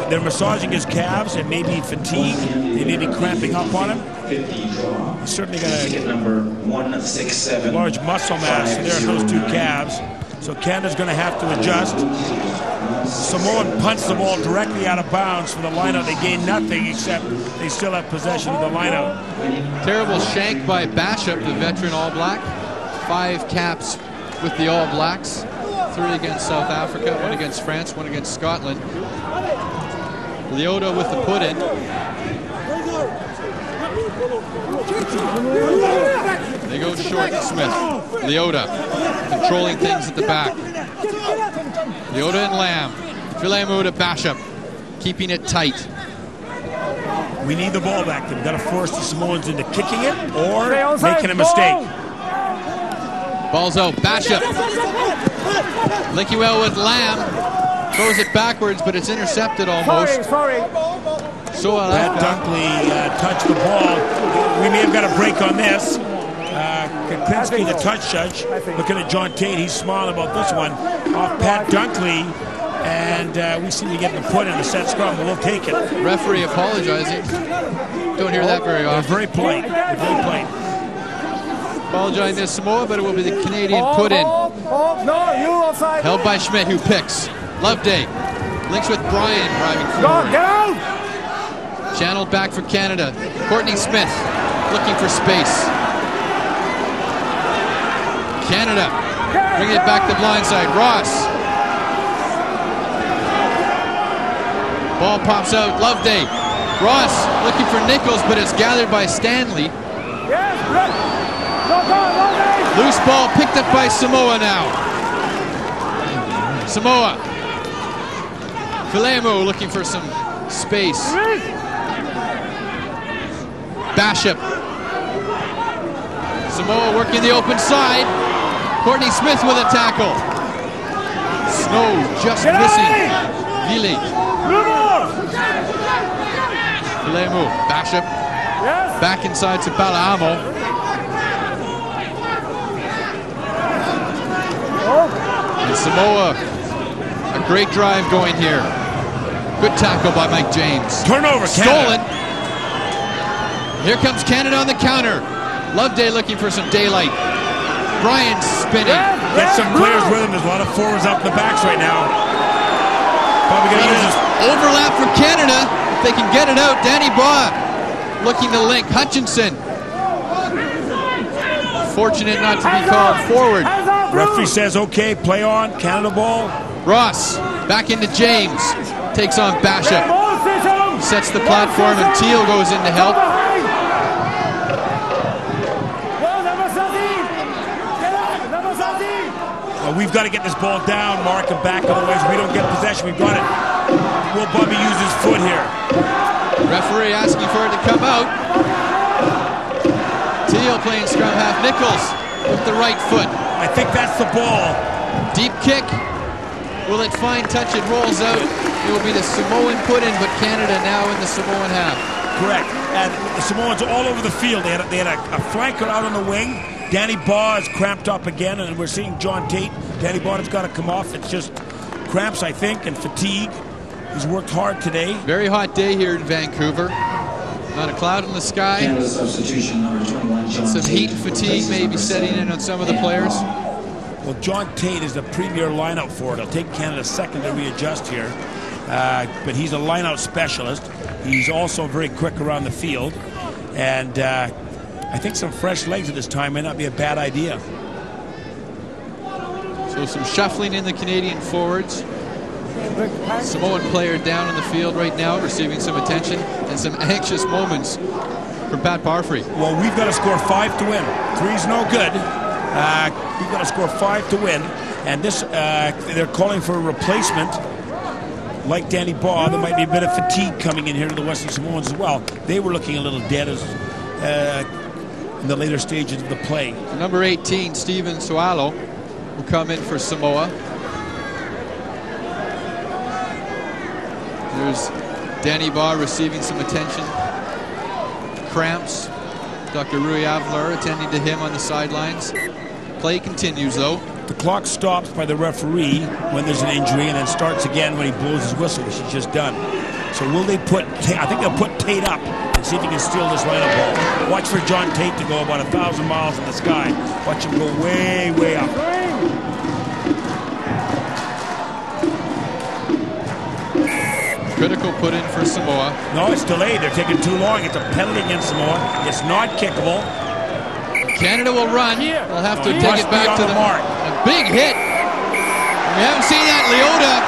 They're massaging his calves and maybe fatigue. They may be cramping up on him. He's certainly got a large muscle mass there in those two calves. So Canada's going to have to adjust. Samoan punts the ball directly out of bounds from the lineout. They gain nothing except they still have possession of the lineout. Terrible shank by Bishop, the veteran All Black. 5 caps with the All Blacks. 3 against South Africa, 1 against France, 1 against Scotland. Leota with the put-in. They go short to Smith. Leota controlling things at the back. Leota and Lamb. Filemu to Bishop, keeping it tight. We need the ball back. We've got to force the Samoans into kicking it or making a mistake. Ball's out. Bishop linking well with Lamb. Throws it backwards, but it's intercepted almost. Sorry. So Pat Dunkley touched the ball. We may have got a break on this. Kipinski, the touch judge, looking at John Tate. He's smiling about this one. Off Pat Dunkley, and we seem to get the put in the set scrum. We'll take it. Referee apologizing. Don't hear that very often. They're very polite. They're very polite. Apologizing to Samoa, but it will be the Canadian put in. No, you offside. Held by Schmidt, who picks. Loveday links with Bryan driving forward. Get out! Channeled back for Canada. Courtney Smith looking for space. Canada bringing it back to the blind side. Ross. Ball pops out. Loveday. Ross looking for Nichols, but it's gathered by Stanley. Loose ball picked up by Samoa now. Samoa. Filemo looking for some space. Bishop. Samoa working the open side. Courtney Smith with a tackle. Snow just missing. Vili. Filemo. Bishop. Back inside to Balaamo. And Samoa, a great drive going here. Good tackle by Mike James. Turnover, Stolen. Canada. Here comes Canada on the counter. Loveday looking for some daylight. Bryan spinning. Get some players with him. There's a lot of forwards up in the backs right now. Probably going to use this. Overlap for Canada. If they can get it out. Danny Baugh looking to link. Hutchinson. Fortunate not to be called forward. Referee says, okay, play on. Canada ball. Ross back into James. Takes on Basham. Sets the platform and Teal goes in to help. We've got to get this ball down, Mark, and back. Otherwise, we don't get possession. We've got it. Will Bobby use his foot here? Referee asking for it to come out. Teal playing scrum half. Nichols with the right foot. I think that's the ball. Deep kick. Will it find touch? It rolls out. It will be the Samoan put in, but Canada now in the Samoan half. Correct. And the Samoans all over the field. They had a flanker out on the wing. Danny Baugh is cramped up again, and we're seeing John Tate. Danny Baugh has got to come off. It's just cramps, I think, and fatigue. He's worked hard today. Very hot day here in Vancouver. Not a cloud in the sky. Canada substitution number 21, John Some heat Tate. fatigue maybe setting in on some of the players. Well, John Tate is the premier lineout for it. It'll take Canada a second to readjust here. But he's a lineout specialist. He's also very quick around the field. And I think some fresh legs at this time may not be a bad idea. So some shuffling in the Canadian forwards. Samoan player down in the field right now, receiving some attention and some anxious moments from Pat Parfrey. Well, we've got to score 5 to win. 3's no good. We've got to score 5 to win. And this, they're calling for a replacement. Like Danny Baugh, there might be a bit of fatigue coming in here to the Western Samoans as well. They were looking a little dead as in the later stages of the play. Number 18, Steven Sualo, will come in for Samoa. There's Danny Baugh receiving some attention. Cramps. Dr. Rui Avler attending to him on the sidelines. Play continues, though. The clock stops by the referee when there's an injury and then starts again when he blows his whistle, which he's just done. So will they put Tate? I think they'll put Tate up and see if he can steal this lineup ball. Watch for John Tate to go about 1,000 miles in the sky. Watch him go way, way up. Critical put in for Samoa. No, it's delayed. They're taking too long. It's a penalty against Samoa. It's not kickable. Canada will run. They'll have to He dig must it back be to on the mark. A big hit. We haven't seen that. Leota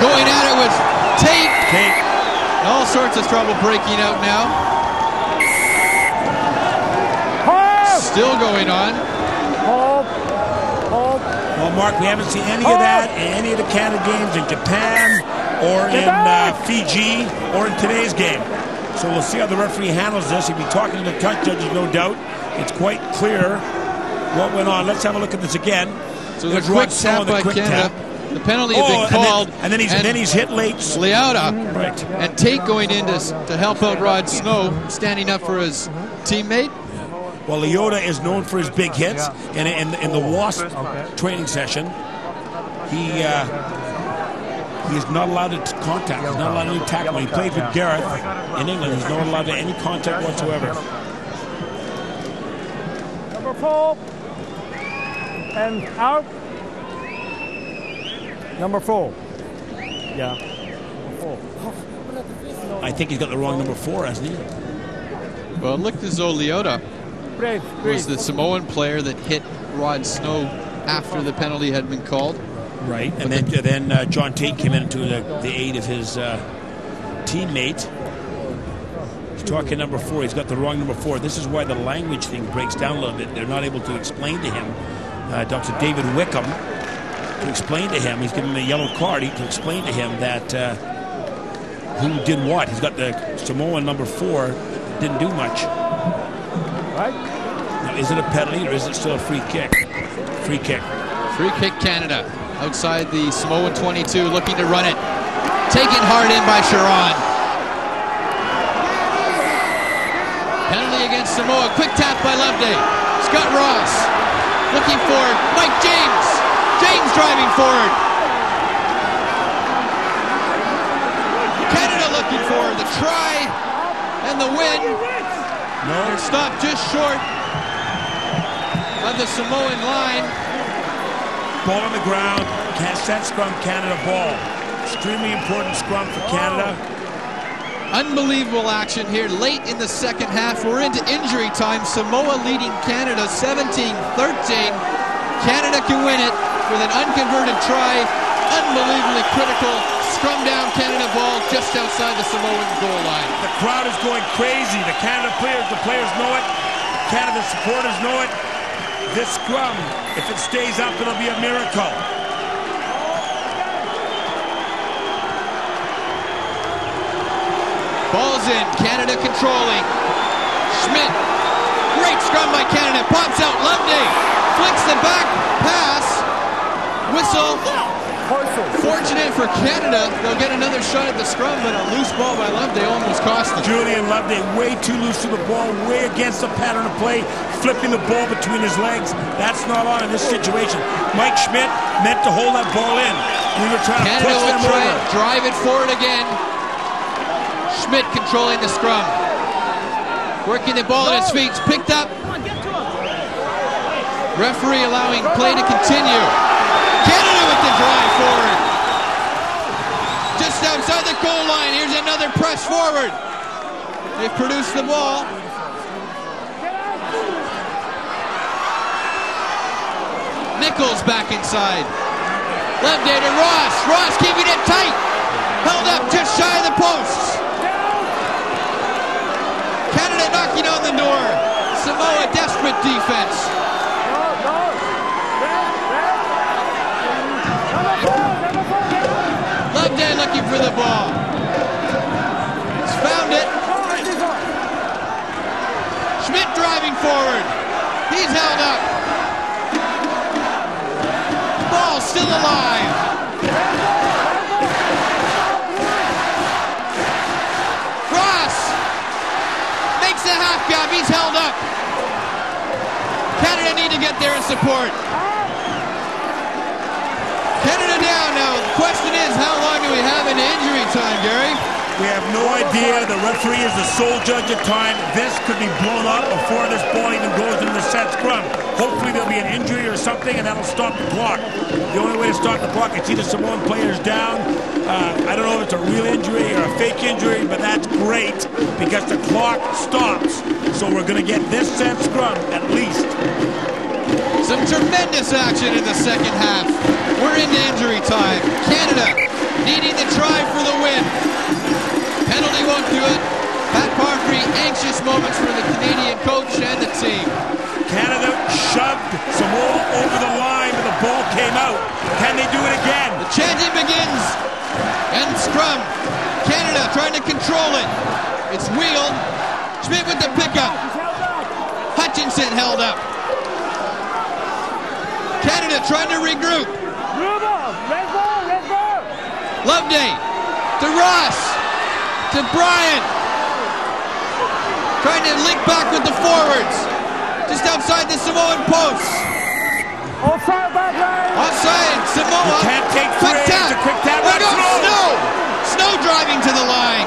going at it with Tate. All sorts of trouble breaking out now. Still going on. Well, Mark, we haven't seen any of that in any of the Canada games in Japan or in Fiji or in today's game. So we'll see how the referee handles this. He'll be talking to the touch judges, no doubt. It's quite clear what went on. Let's have a look at this again. So the quick tap by Canada. The penalty had been called. And then he's hit late. Leota. Right. And Tate going in to help out Rod Snow, standing up for his teammate. Well, Leota is known for his big hits. And in the WASP training session, he is not allowed to contact. He's not allowed to tackle. When he played with Gareth in England, he's not allowed to any contact whatsoever. Number 4. And out. Number 4. Yeah. Number 4. I think he's got the wrong number 4, hasn't he? Well, it looked as though Leota was the Samoan player that hit Rod Snow after the penalty had been called. Right, and then John Tate came in to the aid of his teammate. He's talking number 4. He's got the wrong number 4. This is why the language thing breaks down a little bit. They're not able to explain to him. Dr. David Wickham, to explain to him, he's given him a yellow card to explain to him that who did what. He's got the Samoan number 4, didn't do much. Right. Now, is it a penalty or is it still a free kick? Free kick. Free kick Canada. Outside the Samoan 22, looking to run it. Taken hard in by Sharon. Penalty against Samoa. Quick tap by Loveday. Scott Ross looking for Mike James. James driving forward. Canada looking for the try and the win. They're stopped just short of the Samoan line. Ball on the ground. Can't set scrum, Canada ball. Extremely important scrum for Canada. Unbelievable action here late in the second half. We're into injury time. Samoa leading Canada 17-13. Canada can win it with an unconverted try. Unbelievably critical scrum down Canada ball just outside the Samoan goal line. The crowd is going crazy. The Canada players, the players know it. Canada supporters know it. This scrum, if it stays up, it'll be a miracle. Ball's in, Canada controlling. Schmidt, great scrum by Canada, pops out Loveday, flicks the back pass, whistle. Fortunate for Canada, they'll get another shot at the scrum, but a loose ball by Loveday almost cost them. Julian Loveday way too loose to the ball, way against the pattern of play, flipping the ball between his legs. That's not on in this situation. Mike Schmidt meant to hold that ball in. We were trying to push them over. Drive it forward again. Schmidt controlling the scrum. Working the ball at his feet. It's picked up. Referee allowing play to continue. Canada with the drive forward. Just outside the goal line. Here's another press forward. They've produced the ball. Nichols back inside. Loveday to Ross. Ross keeping it tight. Held up just shy of the posts. Canada knocking on the door. Samoa desperate defense. Loveday looking for the ball. He's found it. Schmidt driving forward. He's held up. Ball still alive. The half gap, he's held up. Canada need to get there and support. Canada down now. The question is, how long do we have into injury time, Gary? We have no idea. The referee is the sole judge of time. This could be blown up before this ball even goes into the set scrum. Hopefully there'll be an injury or something, and that'll stop the clock. The only way to stop the clock is see the Samoan players down. I don't know if it's a real injury or a fake injury, but that's great because the clock stops. So we're going to get this set scrum at least. Some tremendous action in the second half. We're into injury time. Canada needing the try for the win. Penalty won't do it. Pat Parfrey, anxious moments for the Canadian coach and the team. Canada shoved Samoa over the line, but the ball came out. Can they do it again? The chanting begins. And scrum. Canada trying to control it. It's wheeled. Schmidt with the pickup. Hutchinson held up. Canada trying to regroup. Loveday to Ross to Bryant. Trying to link back with the forwards. Just outside the Samoan posts. Offside, back line. Offside, Samoa. You can't take three. It's a quick tap. Look out, Snow. Snow driving to the line.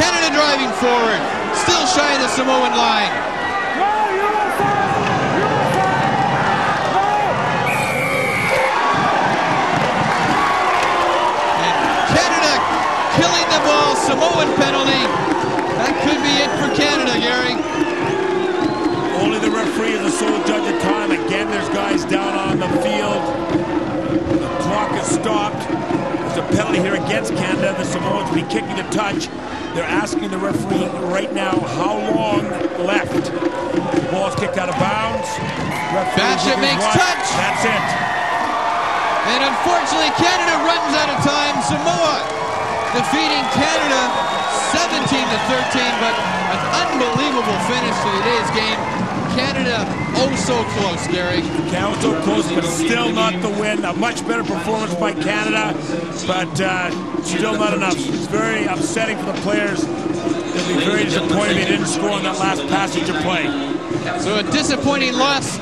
Canada driving forward. Still shy of the Samoan line. And Canada killing the ball. Samoan penalty. That could be it for Canada, Gary. Only the referee is the sole judge of time. Again, there's guys down on the field. The clock is stopped. There's a penalty here against Canada. The Samoans will be kicking a touch. They're asking the referee right now how long left. The ball's kicked out of bounds. Batchett makes touch. That's it. And unfortunately, Canada runs out of time. Samoa defeating Canada 17-13, but an unbelievable finish to today's game. Canada oh so close, Gary. Canada so close, but still not the win. A much better performance by Canada, but still not enough. It's very upsetting for the players. They'll be very disappointed they didn't score on that last passage of play. So a disappointing loss.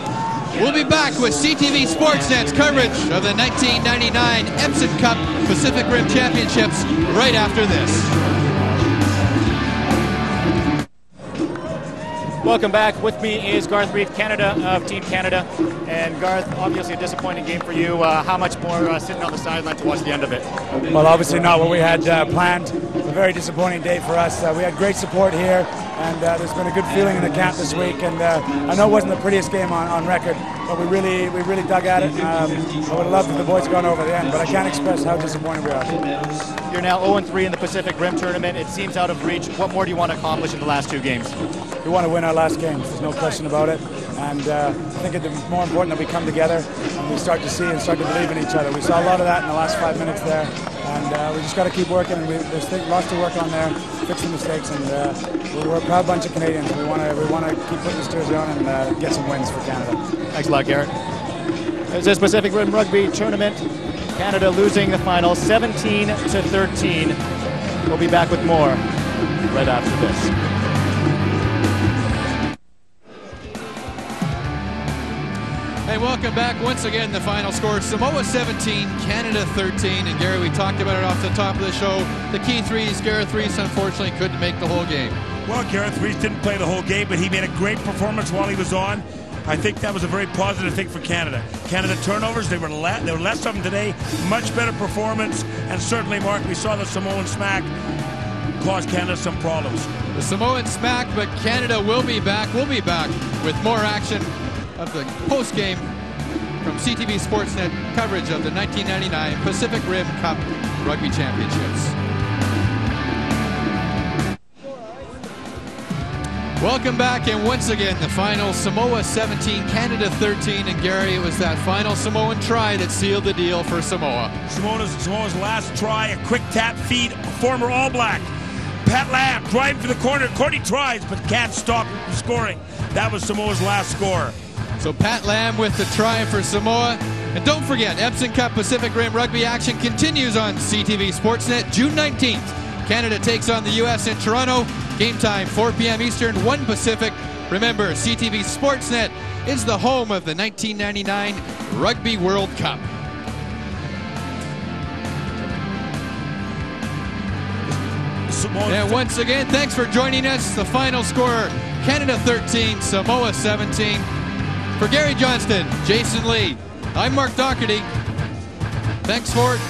We'll be back with CTV Sportsnet's coverage of the 1999 Epson Cup Pacific Rim Championships right after this. Welcome back. With me is Garth Reed, Canada of Team Canada. And Garth, obviously a disappointing game for you. How much more sitting on the sideline to watch the end of it? Well, obviously not what we had planned. It's a very disappointing day for us. We had great support here, and there's been a good feeling in the camp this week. And I know it wasn't the prettiest game on record, but we really dug at it. I would have loved if the boys had gone over the end, but I can't express how disappointed we are. You're now 0-3 in the Pacific Rim tournament. It seems out of reach. What more do you want to accomplish in the last 2 games? We want to win our last games. There's no question about it. And I think it's more important that we come together and we start to see and start to believe in each other. We saw a lot of that in the last 5 minutes there. And we just got to keep working. And there's lots to work on there, fix the mistakes. And we're a proud bunch of Canadians. We want to keep putting this jersey on and get some wins for Canada. Thanks a lot, Garrett. This is Pacific Rim Rugby Tournament. Canada losing the final 17-13. We'll be back with more right after this. Hey, welcome back. Once again, the final score, Samoa 17, Canada 13. And Gary, we talked about it off the top of the show. The key threes, Gareth Rees unfortunately couldn't make the whole game. Well, Gareth Rees didn't play the whole game, but he made a great performance while he was on. I think that was a very positive thing for Canada. Canada turnovers, there were less of them today. Much better performance. And certainly, Mark, we saw the Samoan smack cause Canada some problems. The Samoan smack, but Canada will be back. We'll be back with more action of the post-game from CTV Sportsnet coverage of the 1999 Pacific Rim Cup Rugby Championships. Welcome back, and once again the final, Samoa 17, Canada 13. And Gary, it was that final Samoan try that sealed the deal for Samoa. Samoa's last try, a quick tap feed, a former All Black. Pat Lam driving for the corner. Courtney tries, but can't stop scoring. That was Samoa's last score. So Pat Lam with the try for Samoa. And don't forget, Epson Cup Pacific Rim Rugby action continues on CTV Sportsnet June 19th. Canada takes on the U.S. in Toronto. Game time, 4 p.m. Eastern, 1 Pacific. Remember, CTV Sportsnet is the home of the 1999 Rugby World Cup. And once again, thanks for joining us. The final score, Canada 13, Samoa 17. For Gary Johnston, Jason Lee, I'm Mark Doherty. Thanks for it.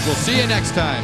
We'll see you next time.